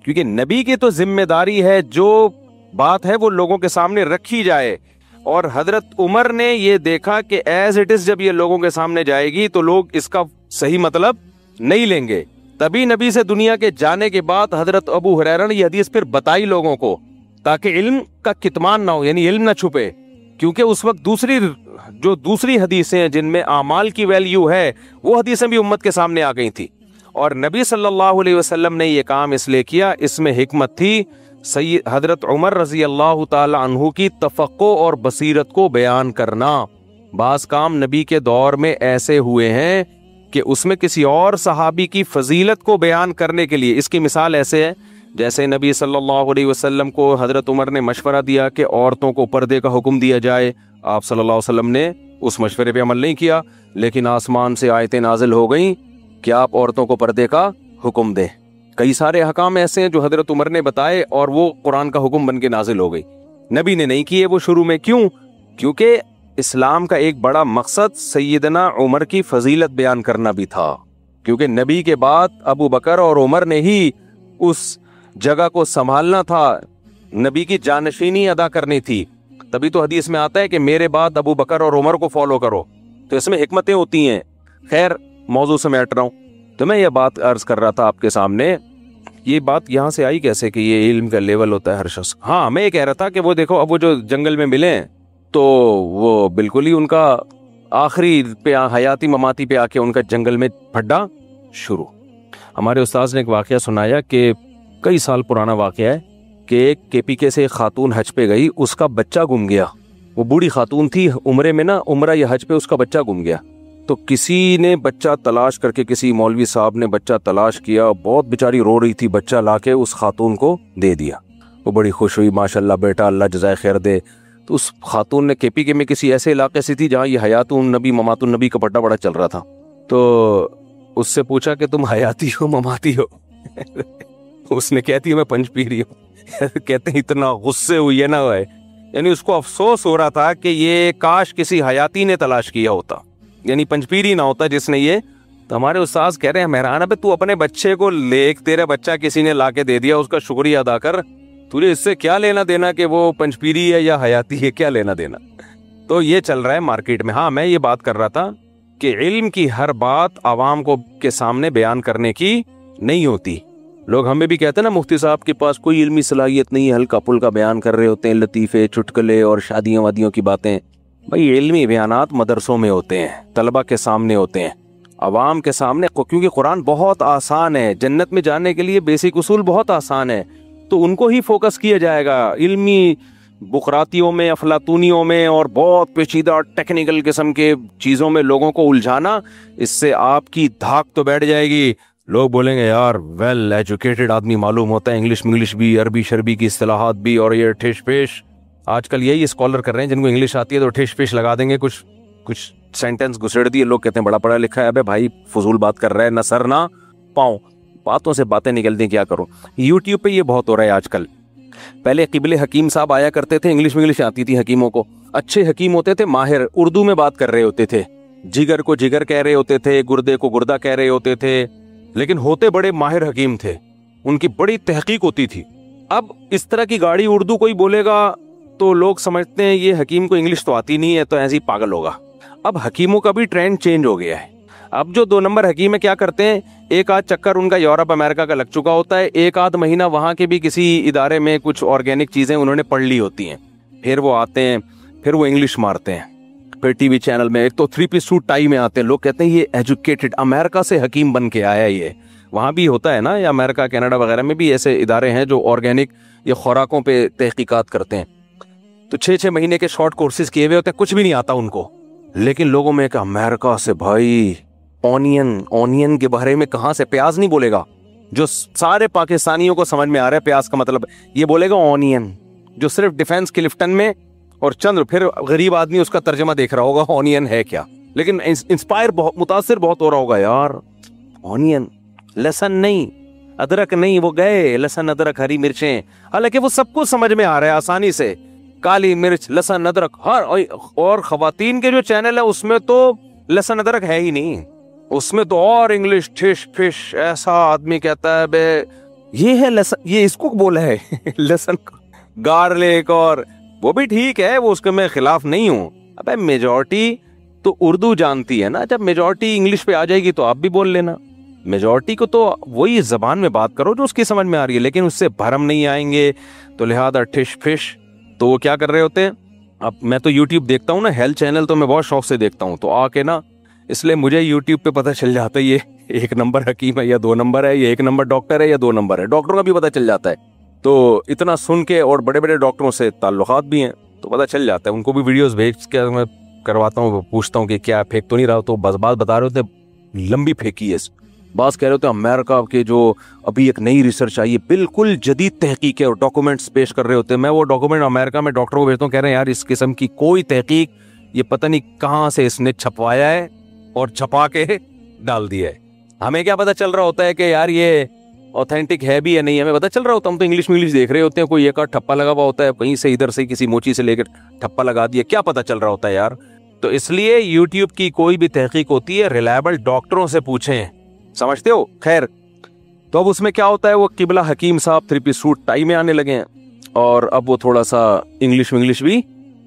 Speaker 2: کیونکہ نبی کی تو ذمہ داری ہے جو بات ہے وہ لوگوں کے سامنے رکھی جائے. اور حضرت عمر نے یہ دیکھا کہ ایز اٹ از جب یہ لوگوں کے سامنے جائے گی تو لوگ اس کا صحیح مطلب نہیں لیں گے, تبھی نبی سے دنیا کے جانے کے بعد حضرت ابو ہریرہ نے یہ حدیث پھر بتائی لوگوں کو, تاکہ علم کا کتمان نہ ہو, یعنی علم نہ چھپے. کیونکہ اس وقت دوسری حدیثیں ہیں جن میں اعمال کی ویلیو ہے, وہ حدیثیں بھی امت کے سامنے آ گئی تھی. اور نبی صلی اللہ علیہ وسلم نے یہ کام اس لیے کیا, اس میں حکمت تھی حضرت عمر رضی اللہ تعالی عنہ کی تفقع اور بصیرت کو بیان کرنا. بعض کام نبی کے دور میں ایسے ہوئے ہیں کہ اس میں کسی اور صحابی کی فضیلت کو بیان کرنے کے لیے, اس کی مثال ایسے ہے جیسے نبی صلی اللہ علیہ وسلم کو حضرت عمر نے مشورہ دیا کہ عورتوں کو پردے کا حکم دیا جائے. آپ صلی اللہ علیہ وسلم نے اس مشورے پہ عمل نہیں کیا, لیکن آسمان سے آیتیں نازل ہو گئیں کہ آپ عورتوں کو پردے کا حکم دیں. کئی سارے احکام ایسے ہیں جو حضرت عمر نے بتائے اور وہ قرآن کا حکم بن کے نازل ہو گئی. نبی نے نہیں کیے وہ شروع میں. کیوں؟ کیونکہ اسلام کا ایک بڑا مقصد سیدنا عمر کی فضیلت بیان کرنا بھی تھا, کیونکہ نبی کے بعد ابو بکر اور عمر نے ہی اس جگہ کو سنبھالنا تھا, نبی کی جانشینی ادا کرنی تھی. تبھی تو حدیث میں آتا ہے کہ میرے بعد ابو بکر اور عمر کو فالو کرو. تو اس میں حکمتیں ہوتی ہیں. خیر موضوع سے میں ہٹ رہا ہوں. تو میں یہ بات عرض کر رہا تھا آپ کے سامنے, یہ بات یہاں سے آئی کیسے کہ یہ علم کا لیول ہوتا ہے ہر شخص. ہاں میں یہ کہہ رہا تھا کہ وہ دیکھو اب وہ جو جنگل میں ملے ہیں تو وہ بالکل ہی ان کا آخری پہ حیاتی مماتی پہ آ کے ان کا جنگل میں پھڈا شروع. ہمارے استاذ نے ایک واقعہ سنایا کہ کئی سال پرانا واقعہ ہے کہ ایک KPK سے ایک خاتون حج پہ گئی, اس کا بچہ گم گیا. وہ بوڑھی خاتون تھی, عمرے میں نا عمرہ یا حج پہ اس کا بچہ گم گیا. تو کسی نے بچہ تلاش کر کے, کسی مولوی صاحب نے بچہ تلاش کیا, بہت بیچاری رو رہی تھی, بچہ لا کے اس خاتون کو دے دیا. وہ بڑی خوش ہوئی, ماشاءاللہ بیٹا اللہ جزائے خیر دے. تو اس خاتون نے KPK میں کسی ایسے علاقے سے تھی جہاں یہ حیات النبی ممات النبی کا پٹا بڑا چل رہا تھا. تو اس سے پوچھا کہ تم حیاتی ہو مماتی ہو؟ اس نے کہتی ہے میں پنج پی رہی ہوں. کہتے ہیں اتنا غصے ہوئی ہے نا وہ, یعنی اس کو افسوس ہو رہا تھا کہ یہ کاش کسی حیاتی نے تلاش کیا ہوتا, یعنی پنجپیری نہ ہوتا جس نے یہ. تو ہمارے استاذ کہہ رہے ہیں مہران ابے تو اپنے بچے کو لے, تیرا بچہ کسی نے لا کے دے دیا, اس کا شکریہ ادا کر, تجھے اس سے کیا لینا دینا کہ وہ پنجپیری ہے یا حیاتی ہے, کیا لینا دینا. تو یہ چل رہا ہے مارکیٹ میں. ہاں میں یہ بات کر رہا تھا کہ علم کی ہر بات عوام کو کے سامنے بیان کرنے کی نہیں ہوتی. لوگ ہمیں بھی کہتے ہیں نا مفتی صاحب کے پاس کوئی علمی صلاحیت نہیں ہے, ہلکا پھلکا بیان کر رہے ہوتے ہیں, لطیفے چٹکلے اور شادیوں وادیوں کی باتیں. بھائی علمی بیانات مدرسوں میں ہوتے ہیں, طلبہ کے سامنے ہوتے ہیں, عوام کے سامنے, کیونکہ قرآن بہت آسان ہے, جنت میں جانے کے لیے بیسک اصول بہت آسان ہے, تو ان کو ہی فوکس کیا جائے گا. علمی بقراتیوں میں, افلاطونیوں میں اور بہت پیچیدہ ٹیکنیکل قسم کے چیزوں میں لوگوں کو الجھانا, اس سے آپ کی دھاک تو بیٹھ جائے گی. لوگ بولیں گے یار ویل ایجوکیٹڈ آدمی معلوم ہوتا ہے, انگلش بھی, عربی شربی کی اصطلاحات بھی, اور یہ ٹھش پیش. آج کل یہی اسکالر کر رہے ہیں, جن کو انگلش آتی ہے تو ٹھش پیش لگا دیں گے, کچھ سینٹینس گھسڑ دیے, لوگ کہتے ہیں بڑا پڑھا لکھا ہے. ابے بھائی فضول بات کر رہا ہے, نہ سر نہ پاؤں, باتوں سے باتیں نکلتی ہیں, کیا کرو. یوٹیوب پہ یہ بہت ہو رہا ہے آج کل. پہلے قبل حکیم صاحب آیا کرتے تھے, انگلش آتی تھی حکیموں کو, اچھے حکیم ہوتے تھے, ماہر, اردو میں بات کر رہے ہوتے تھے, جگر کو جگر کہہ رہے ہوتے تھے, گردے کو گردہ کہہ رہے ہوتے تھے, لیکن ہوتے بڑے ماہر حکیم تھے, ان کی بڑی تحقیق ہوتی تھی. اب اس طرح کی گاڑی اردو کوئی بولے گا تو لوگ سمجھتے ہیں یہ حکیم کو انگلش تو آتی نہیں ہے, تو ایسے ہی پاگل ہوگا. اب حکیموں کا بھی ٹرینڈ چینج ہو گیا ہے. اب جو 2 نمبر حکیم ہے کیا کرتے ہیں, ایک آدھ چکر ان کا یورپ امریکہ کا لگ چکا ہوتا ہے, ایک آدھ مہینہ وہاں کے بھی کسی ادارے میں کچھ آرگینک چیزیں انہوں نے پڑھ لی ہوتی ہیں, پھر وہ آتے ہیں, پھر وہ انگلش مارتے ہیں, پھر ٹی وی چینل میں ایک تو 3 پیس سوٹ ٹائی میں آتے ہیں. لوگ کہتے ہیں یہ ایجوکیٹڈ, امریکہ سے حکیم بن کے آیا. یہ وہاں بھی ہوتا ہے نا, یا امریکہ کینیڈا وغیرہ میں بھی ایسے ادارے ہیں جو آرگینک یا خوراکوں پہ تحقیقات کرتے ہیں. تو 6 مہینے کے شارٹ کورسز کیے ہوئے ہوتے ہیں, کچھ بھی نہیں آتا ان کو, لیکن لوگوں میں کہ امریکہ سے بھائی اونین کے بارے میں کہاں سے, پیاز نہیں بولے گا جو سارے پاکستانیوں کو سمجھ میں آ رہا ہے پیاز کا مطلب, یہ بولے گا اونین, جو صرف ڈیفنس کے لفٹن میں, اور چند پھر غریب آدمی اس کا ترجمہ دیکھ رہا ہوگا اونین ہے کیا, لیکن انسپائر بہت, متاثر بہت ہو رہا ہوگا یار. اونین, لہسن نہیں, ادرک نہیں, وہ گئے لہسن ادرک ہری مرچیں, حالانکہ وہ سب کو سمجھ میں آ رہا ہے آسانی سے, کالی مرچ لہسن ادرک ہر. اور خواتین کے جو چینل ہے اس میں تو لہسن ادرک ہے ہی نہیں, اس میں تو اور انگلش ٹھش فش, ایسا آدمی کہتا ہے بے یہ ہے لہسن, یہ اس کو بولا ہے لہسن گارلک, اور وہ بھی ٹھیک ہے, وہ اس کے میں خلاف نہیں ہوں. ابے میجورٹی تو اردو جانتی ہے نا, جب میجورٹی انگلش پہ آ جائے گی تو آپ بھی بول لینا. میجورٹی کو تو وہی زبان میں بات کرو جو اس کی سمجھ میں آ رہی ہے, لیکن اس سے بھرم نہیں آئیں گے, تو لہذا ٹھش فش. تو وہ کیا کر رہے ہوتے ہیں. اب میں تو یوٹیوب دیکھتا ہوں نا, ہیلتھ چینل تو میں بہت شوق سے دیکھتا ہوں, تو آ کے نا اس لیے مجھے یوٹیوب پہ پتہ چل جاتا ہے یہ 1 نمبر حکیم ہے یا 2 نمبر ہے, یہ 1 نمبر ڈاکٹر ہے یا 2 نمبر ہے. ڈاکٹروں کا بھی پتہ چل جاتا ہے, تو اتنا سن کے, اور بڑے بڑے ڈاکٹروں سے تعلقات بھی ہیں تو پتہ چل جاتا ہے. ان کو بھی ویڈیوز بھیج کے میں کرواتا ہوں, پوچھتا ہوں کہ کیا پھینک تو نہیں رہا, تو بس بات بتا رہے ہوتے لمبی پھینکی ہے. بعض کہہ رہے ہوتے ہیں امریکہ کے جو ابھی ایک نئی ریسرچ آئی ہے, بالکل جدید تحقیق ہے, اور ڈاکومنٹس پیش کر رہے ہوتے ہیں. میں وہ ڈاکومنٹ امریکہ میں ڈاکٹروں کو بھیجتا ہوں, کہہ رہے ہیں یار اس قسم کی کوئی تحقیق, یہ پتہ نہیں کہاں سے اس نے چھپوایا ہے اور چھپا کے ڈال دیا ہے. ہمیں کیا پتہ چل رہا ہوتا ہے کہ یار یہ اوتھینٹک ہے بھی یا نہیں, ہمیں پتہ چل رہا ہوتا, ہم تو انگلش دیکھ رہے ہوتے ہیں, کوئی ایک ٹھپا لگا ہوا ہوتا ہے کہیں سے, ادھر سے کسی موچی سے لے کر ٹھپا لگا دیا, کیا پتہ چل رہا ہوتا ہے یار. تو اس لیے یوٹیوب کی کوئی بھی تحقیق ہوتی ہے ریلائبل ڈاکٹروں سے پوچھیں, سمجھتے ہو. خیر, تو اب اس میں کیا ہوتا ہے, وہ قبلہ حکیم صاحب 3 پیس سوٹ ٹائی میں آنے لگے ہیں, اور اب وہ تھوڑا سا انگلش بھی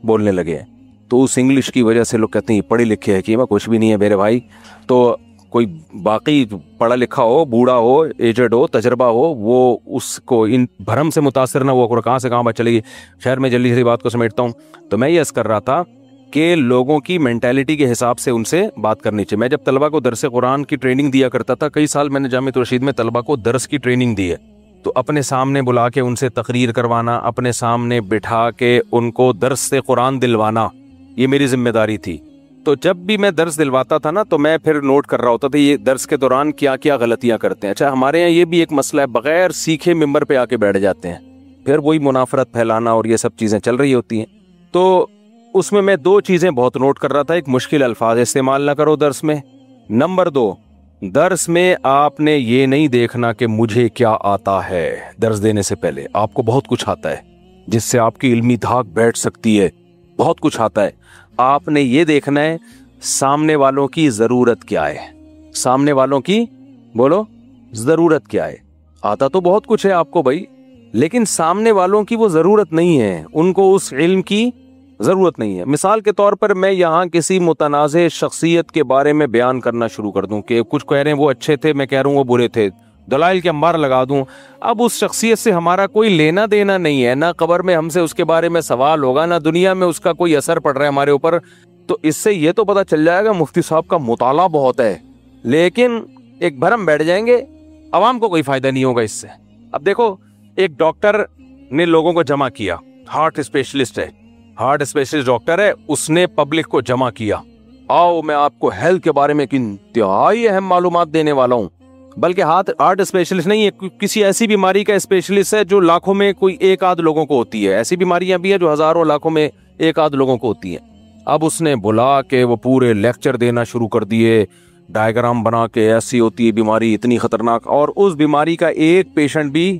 Speaker 2: بولنے لگے ہیں. تو اس انگلش کی وجہ سے لوگ کہتے ہیں یہ پڑھے لکھے حکیم ہے, کچھ بھی نہیں ہے میرے بھائی. تو کوئی باقی پڑھا لکھا ہو, بوڑھا ہو, ایجڈ ہو, تجربہ ہو, وہ اس کو ان بھرم سے متاثر نہ ہوا, کہاں سے کہاں بات چلے گی. خیر میں جلدی سے بات کو سمیٹتا ہوں. تو میں یہ عرض کر رہا تھا کہ لوگوں کی مینٹیلٹی کے حساب سے ان سے بات کرنی چاہیے. میں جب طلبہ کو درس قرآن کی ٹریننگ دیا کرتا تھا, کئی سال میں نے جامعہ رشید میں طلبہ کو درس کی ٹریننگ دی ہے, تو اپنے سامنے بلا کے ان سے تقریر کروانا, اپنے سامنے بٹھا کے ان کو درس سے قرآن دلوانا, یہ میری ذمہ داری تھی. تو جب بھی میں درس دلواتا تھا نا, تو میں پھر نوٹ کر رہا ہوتا تھا یہ درس کے دوران کیا کیا غلطیاں کرتے ہیں. اچھا, ہمارے یہاں یہ بھی ایک مسئلہ ہے, بغیر سیکھے ممبر پہ آ کے بیٹھ جاتے ہیں, پھر وہی منافرت پھیلانا اور یہ سب چیزیں چل رہی ہوتی ہیں. تو اس میں 2 چیزیں بہت نوٹ کر رہا تھا. ایک, مشکل الفاظ استعمال نہ کرو درس میں. نمبر 2, درس میں آپ نے یہ نہیں دیکھنا کہ مجھے کیا آتا ہے، درس دینے سے پہلے آپ کو بہت کچھ آتا ہے جس سے آپ کی علمی دھاک بیٹھ سکتی ہے، بہت کچھ آتا ہے۔ آپ نے یہ دیکھنا ہے سامنے والوں کی ضرورت کیا ہے، سامنے والوں کی بولو ضرورت کیا ہے۔ آتا تو بہت کچھ ہے آپ کو بھائی، لیکن سامنے والوں کی وہ ضرورت نہیں ہے، ان کو اس علم کی ضرورت نہیں ہے۔ مثال کے طور پر میں یہاں کسی متنازع شخصیت کے بارے میں بیان کرنا شروع کر دوں کہ کچھ کہہ رہے ہیں وہ اچھے تھے، میں کہہ رہا ہوں وہ برے تھے، دلائل کے انبار لگا دوں، اب اس شخصیت سے ہمارا کوئی لینا دینا نہیں ہے، نہ قبر میں ہم سے اس کے بارے میں سوال ہوگا، نہ دنیا میں اس کا کوئی اثر پڑ رہا ہے ہمارے اوپر، تو اس سے یہ تو پتہ چل جائے گا مفتی صاحب کا مطالعہ بہت ہے، لیکن ایک بھرم بیٹھ جائیں گے، عوام کو کوئی فائدہ نہیں ہوگا اس سے۔ اب دیکھو ایک ڈاکٹر نے لوگوں کو جمع کیا، ہارٹ اسپیشلسٹ ہے، ہارٹ اسپیشلسٹ ڈاکٹر ہے، اس نے پبلک کو جمع کیا، آؤ میں آپ کو ہیلتھ کے بارے میں انتہائی اہم معلومات دینے والا ہوں، بلکہ ہارٹ اسپیشلسٹ نہیں ہے، کسی ایسی بیماری کا اسپیشلسٹ ہے جو لاکھوں میں کوئی ایک آدھ لوگوں کو ہوتی ہے، ایسی بیماریاں بھی ہیں جو ہزاروں لاکھوں میں ایک آدھ لوگوں کو ہوتی ہیں۔ اب اس نے بلا کے وہ پورے لیکچر دینا شروع کر دیے، ڈائیگرام بنا کے ایسی ہوتی ہے بیماری اتنی خطرناک، اور اس بیماری کا ایک پیشنٹ بھی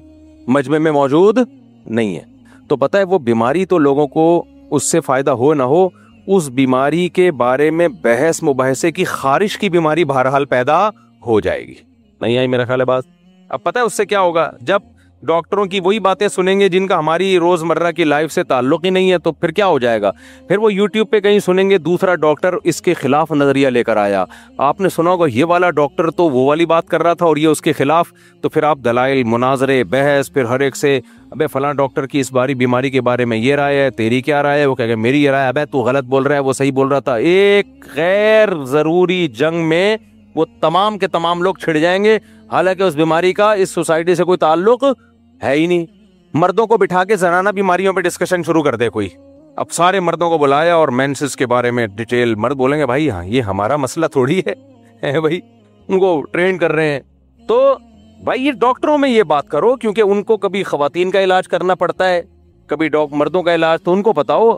Speaker 2: مجمع میں موجود نہیں ہے۔ تو پتہ ہے وہ بیماری تو لوگوں کو اس سے فائدہ ہو نہ ہو، اس بیماری کے بارے میں بحث مباحثے کی خارش کی بیماری بہرحال پیدا ہو جائے گی۔ نہیں آئی میرا خیال ہے بات؟ اب پتہ ہے اس سے کیا ہوگا، جب ڈاکٹروں کی وہی باتیں سنیں گے جن کا ہماری روزمرہ کی لائف سے تعلق ہی نہیں ہے، تو پھر کیا ہو جائے گا، پھر وہ یوٹیوب پہ کہیں سنیں گے دوسرا ڈاکٹر اس کے خلاف نظریہ لے کر آیا، آپ نے سنا ہوگا یہ والا ڈاکٹر تو وہ والی بات کر رہا تھا اور یہ اس کے خلاف، تو پھر آپ دلائل، مناظرے، بحث، پھر ہر ایک سے ابے فلاں ڈاکٹر کی اس باری بیماری کے بارے میں یہ رائے ہے، تیری کیا رائے ہے، وہ کہے گا میری یہ رائے ہے، ابے تو غلط بول رہا ہے، وہ صحیح بول رہا تھا۔ ایک غیر ضروری جنگ میں وہ تمام کے تمام لوگ چھڑ جائیں گے، حالانکہ اس بیماری کا اس سوسائٹی سے کوئی تعلق ہے ہی نہیں۔ مردوں کو بٹھا کے زنانہ بیماریوں پہ ڈسکشن شروع کر دے کوئی، اب سارے مردوں کو بلایا اور مینسز کے بارے میں ڈیٹیل، مرد بولیں گے بھائی ہاں یہ ہمارا مسئلہ تھوڑی ہے بھائی، ان کو ٹرین کر رہے ہیں۔ تو بھائی یہ ڈاکٹروں میں یہ بات کرو، کیونکہ ان کو کبھی خواتین کا علاج کرنا پڑتا ہے، کبھی مردوں کا علاج، تو ان کو بتاؤ،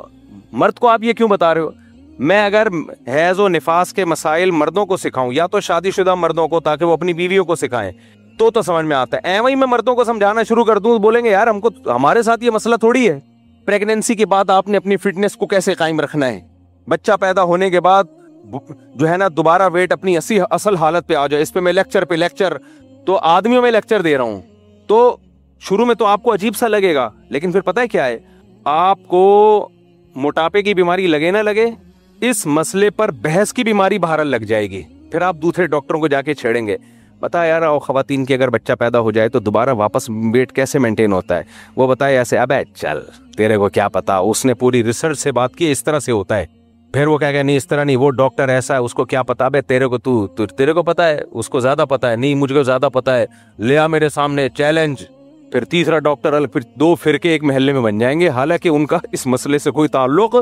Speaker 2: مرد کو آپ یہ کیوں بتا رہے ہو؟ میں اگر حیض و نفاس کے مسائل مردوں کو سکھاؤں، یا تو شادی شدہ مردوں کو تاکہ وہ اپنی بیویوں کو سکھائیں تو سمجھ میں آتا ہے، وہی میں مردوں کو سمجھانا شروع کر دوں بولیں گے یار ہمارے ساتھ یہ مسئلہ تھوڑی ہے۔ پریگنینسی کے بعد آپ نے اپنی فٹنس کو کیسے قائم رکھنا ہے، بچہ پیدا ہونے کے بعد جو ہے نا دوبارہ ویٹ اپنی اصل حالت پہ آ جائے، اس پہ میں لیکچر پہ لیکچر، تو آدمیوں میں لیکچر دے رہا ہوں، تو شروع میں تو آپ کو عجیب سا لگے گا، لیکن پھر پتہ ہے کیا ہے، آپ کو موٹاپے کی بیماری لگے نہ لگے، اس مسئلے پر بحث کی بیماری بہرحال لگ جائے گی، پھر آپ دوسرے ڈاکٹروں کو جا کے چھیڑیں گے، بتا یار خواتین کی اگر بچہ پیدا ہو جائے تو دوبارہ واپس ویٹ کیسے مینٹین ہوتا ہے، وہ بتائے ایسے، ابے چل تیرے کو کیا پتا، اس نے پوری ریسرچ سے بات کی اس طرح سے ہوتا ہے، پھر وہ کہہ گیا نہیں اس طرح نہیں، وہ ڈاکٹر ایسا ہے اس کو کیا پتا، بے تیرے کو تیرے کو پتا ہے، اس کو زیادہ پتا ہے، نہیں مجھ کو زیادہ پتا ہے، لیا میرے سامنے چیلنج، پھر تیسرا ڈاکٹر، پھر دو فرقے ایک محلے میں بن جائیں گے، حالانکہ ان کا اس مسئلے سے کوئی تعلق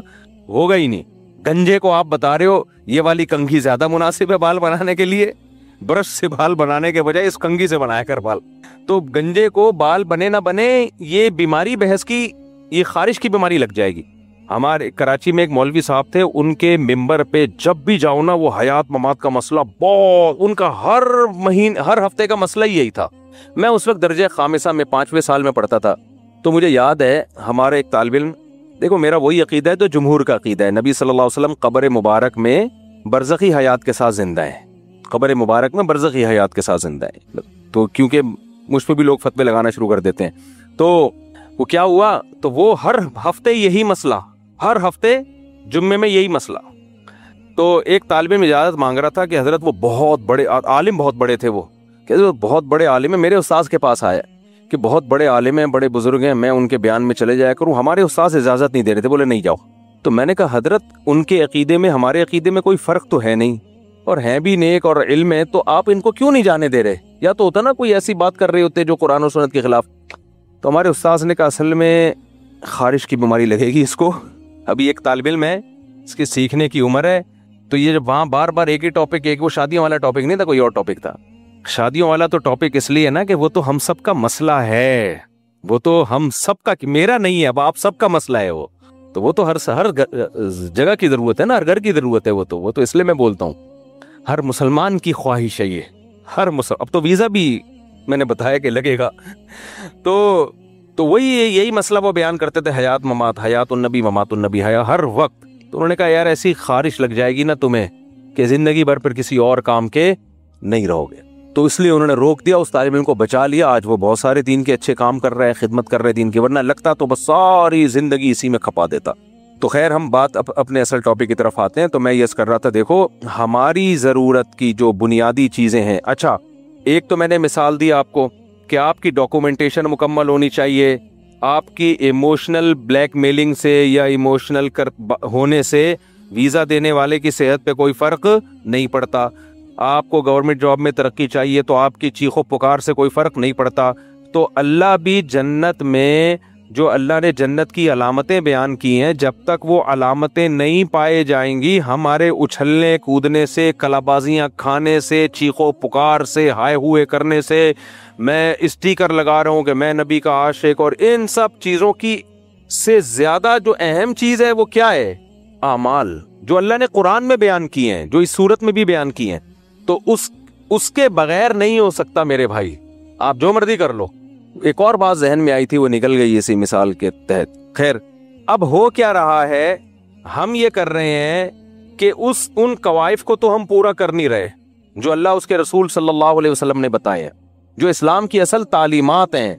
Speaker 2: ہوگا ہی نہیں۔ گنجے کو آپ بتا رہے ہو یہ والی کنگھی زیادہ مناسب ہے بال بنانے کے لیے، برش سے بال بنانے کے بجائے اس کنگھی سے بنایا کر بال، تو گنجے کو بال بنے نہ بنے یہ بیماری بحث کی، یہ خارش کی بیماری لگ جائے گی۔ ہمارے کراچی میں ایک مولوی صاحب تھے، ان کے ممبر پہ جب بھی جاؤ نا وہ حیات ممات کا مسئلہ بہت، ان کا ہر ہفتے کا مسئلہ ہی یہی تھا۔ میں اس وقت درجہ خامسہ میں 5ویں سال میں پڑھتا تھا، تو مجھے یاد ہے ہمارے ایک طالب علم، دیکھو میرا وہی عقیدہ ہے تو جمہور کا عقیدہ ہے، نبی صلی اللہ علیہ وسلم قبر مبارک میں برزخی حیات کے ساتھ زندہ ہے، قبر مبارک میں برزخی حیات کے ساتھ زندہ ہے، تو کیونکہ مجھ پہ بھی لوگ فتوے لگانا شروع کر دیتے ہیں، تو وہ کیا ہوا، تو وہ ہر ہفتے یہی مسئلہ، ہر ہفتے جمعے میں یہی مسئلہ، تو ایک طالب علم اجازت مانگ رہا تھا کہ حضرت وہ بہت بڑے عالم، بہت بڑے تھے، وہ کہ حضرت بہت بڑے عالم ہیں، میرے استاذ کے پاس آیا کہ بہت بڑے عالم ہیں، بڑے بزرگ ہیں، میں ان کے بیان میں چلے جایا کروں، ہمارے استاذ اجازت نہیں دے رہے تھے، بولے نہیں جاؤ۔ تو میں نے کہا حضرت ان کے عقیدے میں ہمارے عقیدے میں کوئی فرق تو ہے نہیں، اور ہیں بھی نیک اور علم ہے، تو آپ ان کو کیوں نہیں جانے دے رہے؟ یا تو ہوتا نا کوئی ایسی بات کر رہے ہوتے جو قرآن و سنت کے خلاف۔ تو ہمارے استاذ نے کہا اصل میں خارش کی بیماری لگے گی اس کو، ابھی ایک طالب علم ہے، اس کی سیکھنے کی عمر ہے، تو یہ جب وہاں بار بار ایک ہی ٹاپک، ایک وہ شادیوں والا ٹاپک نہیں تھا، کوئی اور ٹاپک تھا، شادیوں والا تو ٹاپک اس لیے نا کہ وہ تو ہم سب کا مسئلہ ہے، وہ تو ہم سب کا، میرا نہیں ہے، اب آپ سب کا مسئلہ ہے، وہ تو ہر جگہ کی ضرورت ہے نا، ہر گھر کی ضرورت ہے، وہ تو اس لیے میں بولتا ہوں ہر مسلمان کی خواہش ہے یہ، ہر اب تو ویزا بھی میں نے بتایا کہ لگے گا. تو وہی یہی مسئلہ وہ بیان کرتے تھے، حیات ممات، حیات النبی ممات النبی، ہر وقت. تو انہوں نے کہا یار ایسی خارش لگ جائے گی نا تمہیں کہ زندگی بھر پھر کسی اور کام کے نہیں رہو گے. تو اس لیے انہوں نے روک دیا، اس طالب علم کو بچا لیا. آج وہ بہت سارے دین کے اچھے کام کر رہے ہیں، خدمت کر رہے دین کی، ورنہ لگتا تو بس ساری زندگی اسی میں کھپا دیتا. تو خیر ہم بات اپنے اصل ٹاپک کی طرف آتے ہیں. تو میں یہ کر رہا تھا، دیکھو ہماری ضرورت کی جو بنیادی چیزیں ہیں. اچھا ایک تو میں نے مثال دی آپ کو کہ آپ کی ڈاکومنٹیشن مکمل ہونی چاہیے. آپ کی ایموشنل بلیک میلنگ سے یا ایموشنل ہونے سے ویزا دینے والے کی صحت پہ کوئی فرق نہیں پڑتا. آپ کو گورنمنٹ جاب میں ترقی چاہیے تو آپ کی چیخ و پکار سے کوئی فرق نہیں پڑتا. تو اللہ بھی جنت میں جو اللہ نے جنت کی علامتیں بیان کی ہیں، جب تک وہ علامتیں نہیں پائے جائیں گی، ہمارے اچھلنے کودنے سے، کلابازیاں کھانے سے، چیخ و پکار سے، ہائے ہوئے کرنے سے، میں اسٹیکر لگا رہا ہوں کہ میں نبی کا عاشق، اور ان سب چیزوں کی سے زیادہ جو اہم چیز ہے وہ کیا ہے؟ اعمال جو اللہ نے قرآن میں بیان کی ہیں، جو اس صورت میں بھی بیان کی ہیں. تو اس کے بغیر نہیں ہو سکتا میرے بھائی. آپ جو مرضی کر لو. ایک اور بات ذہن میں آئی تھی، وہ نکل گئی اسی مثال کے تحت. خیر اب ہو کیا رہا ہے، ہم یہ کر رہے ہیں کہ ان قوائف کو تو ہم پورا کر نہیں رہے جو اللہ اس کے رسول صلی اللہ علیہ وسلم نے بتائے ہیں، جو اسلام کی اصل تعلیمات ہیں،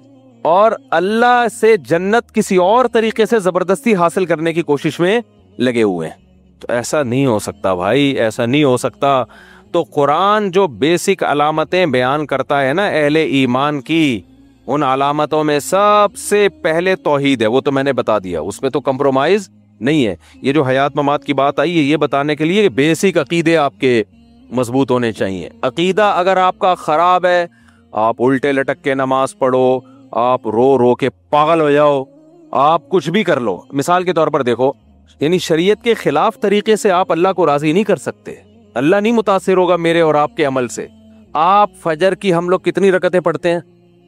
Speaker 2: اور اللہ سے جنت کسی اور طریقے سے زبردستی حاصل کرنے کی کوشش میں لگے ہوئے ہیں. تو ایسا نہیں ہو سکتا بھائی، ایسا نہیں ہو سکتا. تو قرآن جو بیسک علامتیں بیان کرتا ہے نا اہل ایمان کی، ان علامتوں میں سب سے پہلے توحید ہے. وہ تو میں نے بتا دیا، اس میں تو کمپرومائز نہیں ہے. یہ جو حیات ممات کی بات آئی ہے، یہ بتانے کے لیے کہ بیسک عقیدے آپ کے مضبوط ہونے چاہیے. عقیدہ اگر آپ کا خراب ہے، آپ الٹے لٹک کے نماز پڑھو، آپ رو رو کے پاگل ہو جاؤ، آپ کچھ بھی کر لو. مثال کے طور پر دیکھو، یعنی شریعت کے خلاف طریقے سے آپ اللہ کو راضی نہیں کر سکتے. اللہ نہیں متاثر ہوگا میرے اور آپ کے عمل سے. آپ فجر کی ہم لوگ کتنی رکعتیں پڑھتے ہیں؟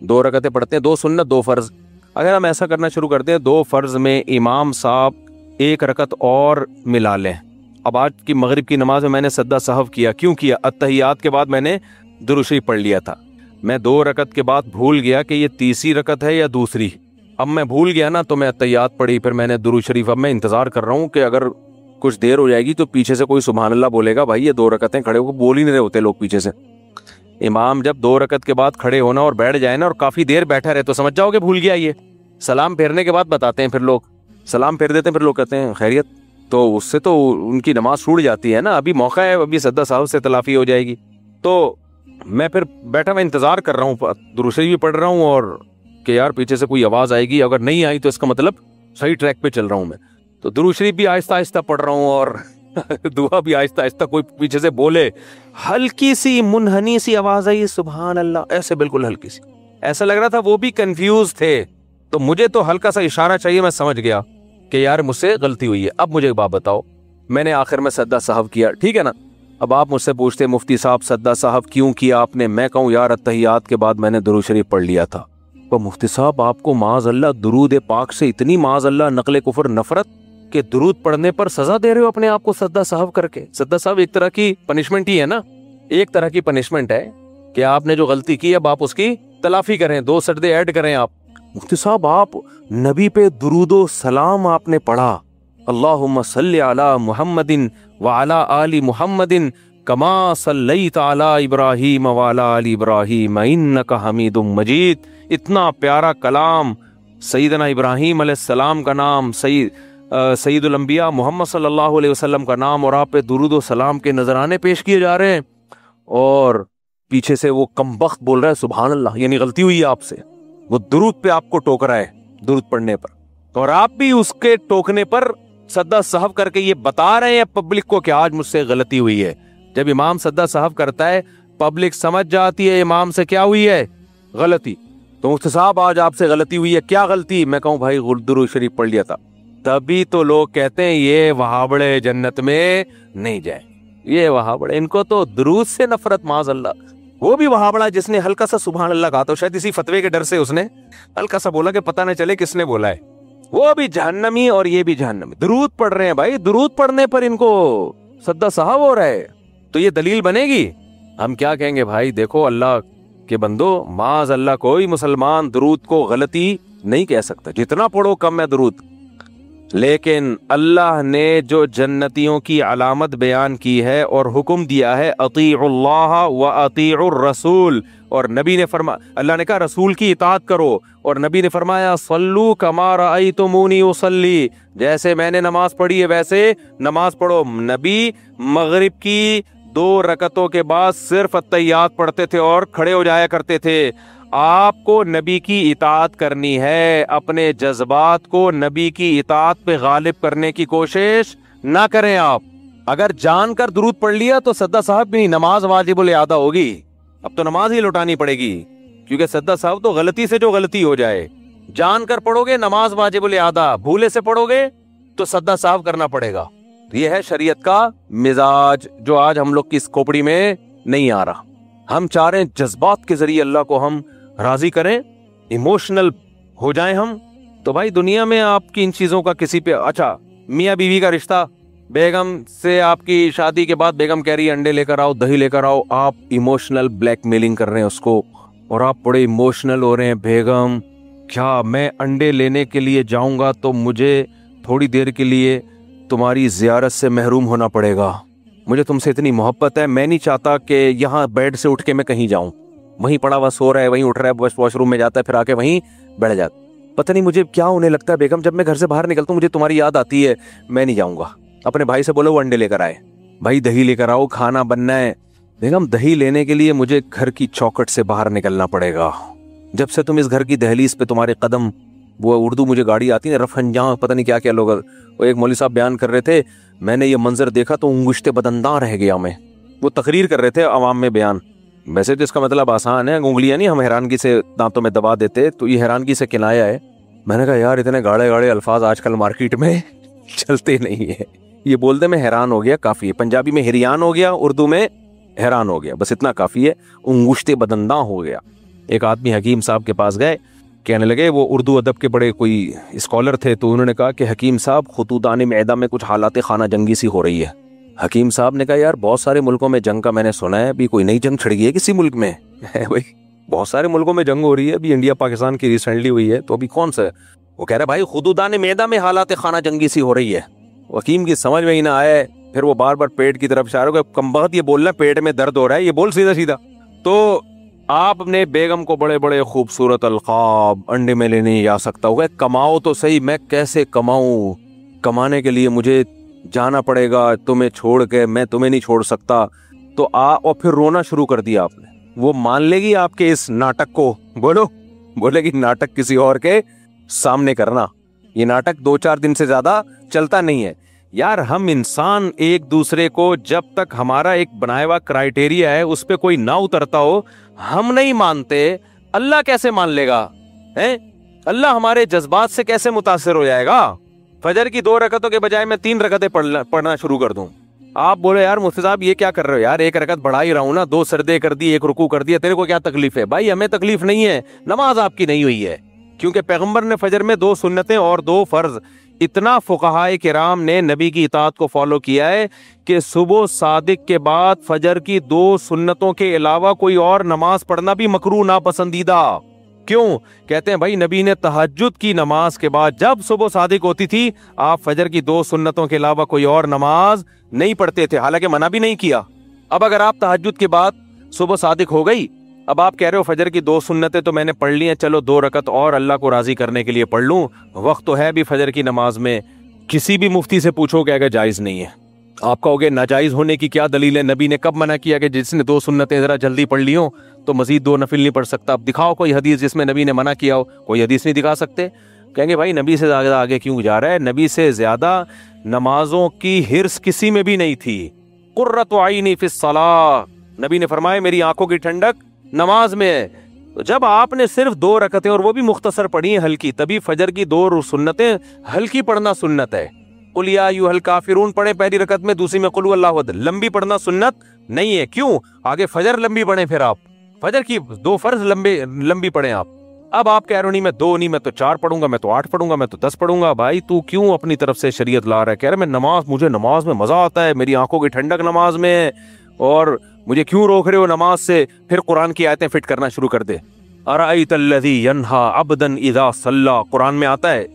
Speaker 2: 2 رکعتیں پڑھتے ہیں، 2 سنت 2 فرض. اگر ہم ایسا کرنا شروع کرتے ہیں، 2 فرض میں امام صاحب 1 رکعت اور ملا لیں. اب آج کی مغرب کی نماز میں نے سجدہ سہو کیا. کیوں کیا؟ اتحیات کے بعد میں نے درود شریف پڑھ لیا تھا. میں 2 رکعت کے بعد بھول گیا کہ یہ تیسری رکعت ہے یا دوسری. اب میں بھول گیا نا، تو میں اتحیات پڑھی، پھر میں نے درود شریف. اب میں انتظار کر رہا ہوں کہ اگر کچھ دیر ہو جائے گی تو پیچھے سے کوئی سبحان اللہ بولے گا. بھائی یہ 2 رکعتیں کھڑے ہو کے بول ہی نہیں رہے ہوتے لوگ پیچھے سے. امام جب 2 رکعت کے بعد کھڑے ہونا اور بیٹھ جائے نا، اور کافی دیر بیٹھا رہے، تو سمجھ جاؤ کہ بھول گیا. یہ سلام پھیرنے کے بعد بتاتے ہیں، پھر لوگ سلام پھیر دیتے ہیں، پھر لوگ کہتے ہیں خیریت. تو اس سے تو ان کی نماز چھوٹ جاتی ہے نا. ابھی موقع ہے، ابھی سجدہ سہو سے تلافی ہو جائے گی. تو میں پھر بیٹھا میں انتظار کر رہا ہوں، درود شریف بھی پڑھ رہا ہوں، اور کہ یار پیچھے سے کوئی آواز آئے گی. اگر نہیں آئی تو اس کا مطلب صحیح ٹریک پہ چل رہا ہوں میں. تو درود شریف بھی آہستہ آہستہ پڑھ رہا ہوں، اور دعا بھی آہستہ آہستہ. کوئی پیچھے سے بولے، ہلکی سی منحنی سی آواز آئی، سبحان اللہ، ایسے بالکل ہلکی سی. ایسا لگ رہا تھا وہ بھی کنفیوز تھے. تو مجھے تو ہلکا سا اشارہ چاہیے، میں سمجھ گیا کہ یار مجھ سے غلطی ہوئی ہے. اب مجھے ایک بات بتاؤ، میں نے آخر میں سجدہ سہو کیا، ٹھیک ہے نا. اب آپ مجھ سے پوچھتے مفتی صاحب سجدہ سہو کیوں کیا آپ نے؟ میں کہوں یار اتحیات کے بعد میں نے درود شریف پڑھ لیا تھا. تو مفتی صاحب آپ کو معاذ اللہ درود پاک سے اتنی معاذ اللہ نقل کفر نفرت کہ درود پڑھنے پر سزا دے رہے ہو اپنے آپ کو سجدہ سہو کر کے؟ سجدہ سہو ایک طرح کی پنشمنٹ ہی ہے نا، ایک طرح کی پنشمنٹ ہے کہ آپ نے جو غلطی کی اب آپ اس کی تلافی کریں، 2 سجدے ایڈ کریں. آپ مفتی صاحب آپ نبی پہ درود و سلام آپ نے پڑھا، اللہم صلی علی محمد وعلی آل محمد کما صلیت علی ابراہیم وعلی آل ابراہیم انک حمید مجید. اتنا پیارا کلام، سیدنا ابراہیم علیہ السلام کا نام، سید الانبیاء محمد صلی اللہ علیہ وسلم کا نام، اور آپ پہ درود و سلام کے نذرانے پیش کیے جا رہے ہیں، اور پیچھے سے وہ کمبخت بول رہا ہے سبحان اللہ. یعنی غلطی ہوئی ہے آپ سے، وہ درود پہ آپ کو ٹوک رہا ہے درود پڑھنے پر، اور آپ بھی اس کے ٹوکنے پر سجدہ سہو کر کے یہ بتا رہے ہیں پبلک کو کہ آج مجھ سے غلطی ہوئی ہے. جب امام سجدہ سہو کرتا ہے پبلک سمجھ جاتی ہے امام سے کیا ہوئی ہے، غلطی. تو مفتی صاحب آج آپ سے غلطی ہوئی ہے، کیا غلطی؟ میں کہوں بھائی درود شریف پڑھ لیا تھا. تبھی تو لوگ کہتے ہیں یہ وہابڑے جنت میں نہیں جائیں. یہ وہابڑے، ان کو تو درود سے نفرت معاذ اللہ. وہ بھی وہابڑا جس نے ہلکا سا سبحان اللہ کہا، تو شاید اسی فتوے کے ڈر سے اس نے ہلکا سا بولا کہ پتہ نہ چلے کس نے بولا ہے. وہ بھی جہنمی اور یہ بھی جہنمی. درود پڑھ رہے ہیں بھائی، درود پڑھنے پر ان کو سجدہ سہو ہو رہا ہے. تو یہ دلیل بنے گی ہم کیا کہیں گے بھائی؟ دیکھو اللہ کے بندو، معاذ اللہ کوئی مسلمان درود کو غلطی نہیں کہہ سکتا، جتنا پڑھو کم ہے درود، لیکن اللہ نے جو جنتیوں کی علامت بیان کی ہے اور حکم دیا ہے اطیعوا اللہ و اطیعوا الرسول، اور نبی نے فرمایا، اللہ نے کہا رسول کی اطاعت کرو، اور نبی نے فرمایا صلو کما رأیتمونی اصلی، جیسے میں نے نماز پڑھی ہے ویسے نماز پڑھو۔ نبی مغرب کی 2 رکعتوں کے بعد صرف التحیات پڑھتے تھے اور کھڑے ہو جایا کرتے تھے۔ آپ کو نبی کی اطاعت کرنی ہے، اپنے جذبات کو نبی کی اطاعت پہ غالب کرنے کی کوشش نہ کریں۔ آپ اگر جان کر درود پڑھ لیا تو سدا صاحب بھی نماز واجب الادا ہوگی، اب تو نماز ہی لوٹانی پڑے گی، کیونکہ سدا صاحب تو غلطی سے جو غلطی ہو جائے، جان کر پڑھو گے نماز واجب الادا، بھولے سے پڑھو گے تو سدا صاحب کرنا پڑے گا۔ یہ ہے شریعت کا مزاج جو آج ہم لوگ کی اس کھوپڑی میں نہیں آ رہا۔ ہم چاہ رہے ہیں جذبات کے ذریعے اللہ کو ہم راضی کریں، ایموشنل ہو جائیں ہم، تو بھائی دنیا میں آپ کی ان چیزوں کا کسی پہ، اچھا میاں بیوی کا رشتہ، بیگم سے آپ کی شادی کے بعد بیگم کہہ رہی ہے انڈے لے کر آؤ، دہی لے کر آؤ، آپ ایموشنل بلیک میلنگ کر رہے ہیں اس کو، اور آپ بڑے ایموشنل ہو رہے ہیں، بیگم کیا میں انڈے لینے کے لیے جاؤں گا تو مجھے تھوڑی دیر کے لیے تمہاری زیارت سے محروم ہونا پڑے گا، مجھے تم سے اتنی محبت ہے، میں نہیں چاہتا کہ یہاں بیڈ سے اٹھ کے میں کہیں جاؤں، وہیں پڑا ہوا سو رہا ہے، وہیں اٹھ رہا ہے، بس واش روم میں جاتا ہے پھر آ کے وہیں بیٹھ جاتا، پتہ نہیں مجھے کیا ہونے لگتا ہے بیگم، جب میں گھر سے باہر نکلتا ہوں مجھے تمہاری یاد آتی ہے، میں نہیں جاؤں گا۔ اپنے بھائی سے بولو وہ انڈے لے کر آئے، بھائی دہی لے کر آؤ، کھانا بننا ہے، بیگم دہی لینے کے لیے مجھے گھر کی چوکھٹ سے باہر نکلنا پڑے گا، جب سے تم اس گھر کی دہلیز پہ تمہارے قدم، وہ اردو مجھے گاڑی آتی ہے رفنجاں، پتہ نہیں کیا کیا لوگ، وہ ایک مولوی صاحب بیان کر رہے تھے، میں نے یہ منظر دیکھا تو انگشت بدنداں رہ گیا میں، وہ تقریر کر رہے تھے عوام میں بیان، ویسے تو اس کا مطلب آسان ہے، انگلیاں نہیں ہم حیرانگی سے دانتوں میں دبا دیتے، تو یہ حیرانگی سے کنایا ہے۔ میں نے کہا یار اتنے گاڑے گاڑے الفاظ آج کل مارکیٹ میں چلتے نہیں ہیں، یہ بولتے میں حیران ہو گیا کافی ہے، پنجابی میں ہریان ہو گیا، اردو میں حیران ہو گیا، بس اتنا کافی ہے، انگشت بدنداں ہو گیا۔ ایک آدمی حکیم صاحب کے پاس گئے، کہنے لگے، وہ اردو ادب کے بڑے کوئی اسکالر تھے، تو انہوں نے کہا کہ حکیم صاحب خطوطان معدہ میں کچھ حالات خانہ جنگی سی ہو رہی ہے۔ حکیم صاحب نے کہا یار بہت سارے ملکوں میں جنگ کا میں نے سنا ہے، ابھی کوئی نئی جنگ چھڑ گئی ہے کسی ملک میں؟ بھائی بہت سارے ملکوں میں جنگ ہو رہی ہے، ابھی انڈیا پاکستان کی ریسنٹلی ہوئی ہے، تو ابھی کون سا ہے؟ وہ کہہ رہا بھائی خطوطان معدہ میں حالات خانہ جنگی سی ہو رہی ہے۔ حکیم کی سمجھ میں ہی نہ آئے، پھر وہ بار بار پیٹ کی طرف اشارہ ہو، کم بخت یہ بولنا پیٹ میں درد ہو رہا ہے، یہ بول سیدھا سیدھا۔ تو آپ نے بیگم کو بڑے بڑے خوبصورت القاب انڈے میں لینے نہیں جا سکتا ہوگا، کماؤ تو صحیح، میں کیسے کماؤں، کمانے کے لیے مجھے جانا پڑے گا تمہیں چھوڑ کے، میں تمہیں نہیں چھوڑ سکتا، تو اور پھر رونا شروع کر دیا آپ نے۔ وہ مان لے گی آپ کے اس ناٹک کو؟ بولے گی ناٹک کسی اور کے سامنے کرنا، یہ ناٹک 2-4 دن سے زیادہ چلتا نہیں ہے یار۔ ہم انسان ایک دوسرے کو جب تک ہمارا ایک بنایا ہوا کرائیٹیریا ہے اس پہ کوئی نہ اترتا ہو، ہم نہیں مانتے، اللہ کیسے مان لے گا؟ اللہ ہمارے جذبات سے کیسے متاثر ہو جائے گا؟ فجر کی 2 رکعتوں کے بجائے میں 3 رکعتیں پڑھنا شروع کر دوں، آپ بولے یار مفتی صاحب یہ کیا کر رہے ہو یار، 1 رکعت بڑھا ہی رہا ہوں نا، 2 سجدے کر دی، 1 رکوع کر دیا، تیرے کو کیا تکلیف ہے؟ بھائی ہمیں تکلیف نہیں ہے، نماز آپ کی نہیں ہوئی ہے، کیونکہ پیغمبر نے فجر میں 2 سنتیں اور 2 فرض، اتنا فقہائے کرام نے نبی کی اطاعت کو فالو کیا ہے کہ صبح صادق کے بعد فجر کی 2 سنتوں کے علاوہ کوئی اور نماز پڑھنا بھی مکروہ ناپسندیدہ۔ کیوں؟ کہتے ہیں بھائی نبی نے تہجد کی نماز کے بعد جب صبح صادق ہوتی تھی آپ فجر کی 2 سنتوں کے علاوہ کوئی اور نماز نہیں پڑھتے تھے، حالانکہ منع بھی نہیں کیا۔ اب اگر آپ تہجد کے بعد صبح صادق ہو گئی، اب آپ کہہ رہے ہو فجر کی 2 سنتیں تو میں نے پڑھ لی ہیں، چلو 2 رکعت اور اللہ کو راضی کرنے کے لیے پڑھ لوں، وقت تو ہے بھی فجر کی نماز میں، کسی بھی مفتی سے پوچھو کہ اگر جائز نہیں ہے، آپ کہو گے ناجائز ہونے کی کیا دلیل ہے؟ نبی نے کب منع کیا کہ جس نے 2 سنتیں ذرا جلدی پڑھ لی ہوں تو مزید 2 نفل نہیں پڑھ سکتا؟ اب دکھاؤ کوئی حدیث جس میں نبی نے منع کیا ہو، کوئی حدیث نہیں دکھا سکتے؟ کہیں گے بھائی نبی سے زیادہ آگے کیوں جا رہا ہے؟ نبی سے زیادہ نمازوں کی حرص کسی میں بھی نہیں تھی۔ قرۃ عینی فی الصلاۃ، نبی نے فرمایا میری آنکھوں کی ٹھنڈک نماز میں ہے۔ تو جب آپ نے صرف 2 رکعتیں اور وہ بھی مختصر پڑھی ہیں ہلکی، تبھی فجر کی 2 سنتیں ہلکی پڑھنا سنت ہے۔ قل یا ایھا الکافرون پڑھیں پہلی رکعت میں، دوسری میں قل هو اللہ احد، لمبی پڑھنا سنت نہیں ہے۔ کیوں؟ آگے فجر لمبی پڑھیں، پھر آپ فجر کی 2 فرض لمبی پڑھیں آپ۔ اب آپ کہہ رہے ہو نہیں میں 2 نہیں، میں تو 4 پڑھوں گا، میں تو 8 پڑھوں گا، میں تو 10 پڑھوں گا۔ بھائی تو کیوں اپنی طرف سے شریعت لا رہا ہے؟ کہہ رہا ہے میں مجھے نماز میں مزہ آتا ہے، میری آنکھوں کی ٹھنڈک نماز میں ہے۔ اور مجھے کیوں روک رہے ہو نماز سے؟ پھر قرآن کی آیتیں فٹ کرنا شروع کر دے. ارأیت الذی ینہا عبدا اذا صلی، قرآن میں آتا ہے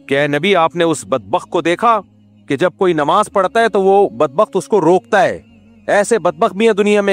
Speaker 2: کہ اے نبی آپ نے اس بدبخت کو دیکھا کہ جب کوئی نماز پڑھتا ہے تو وہ بدبخت اس کو روکتا ہے. ایسے بدبخت بھی ہیں دنیا میں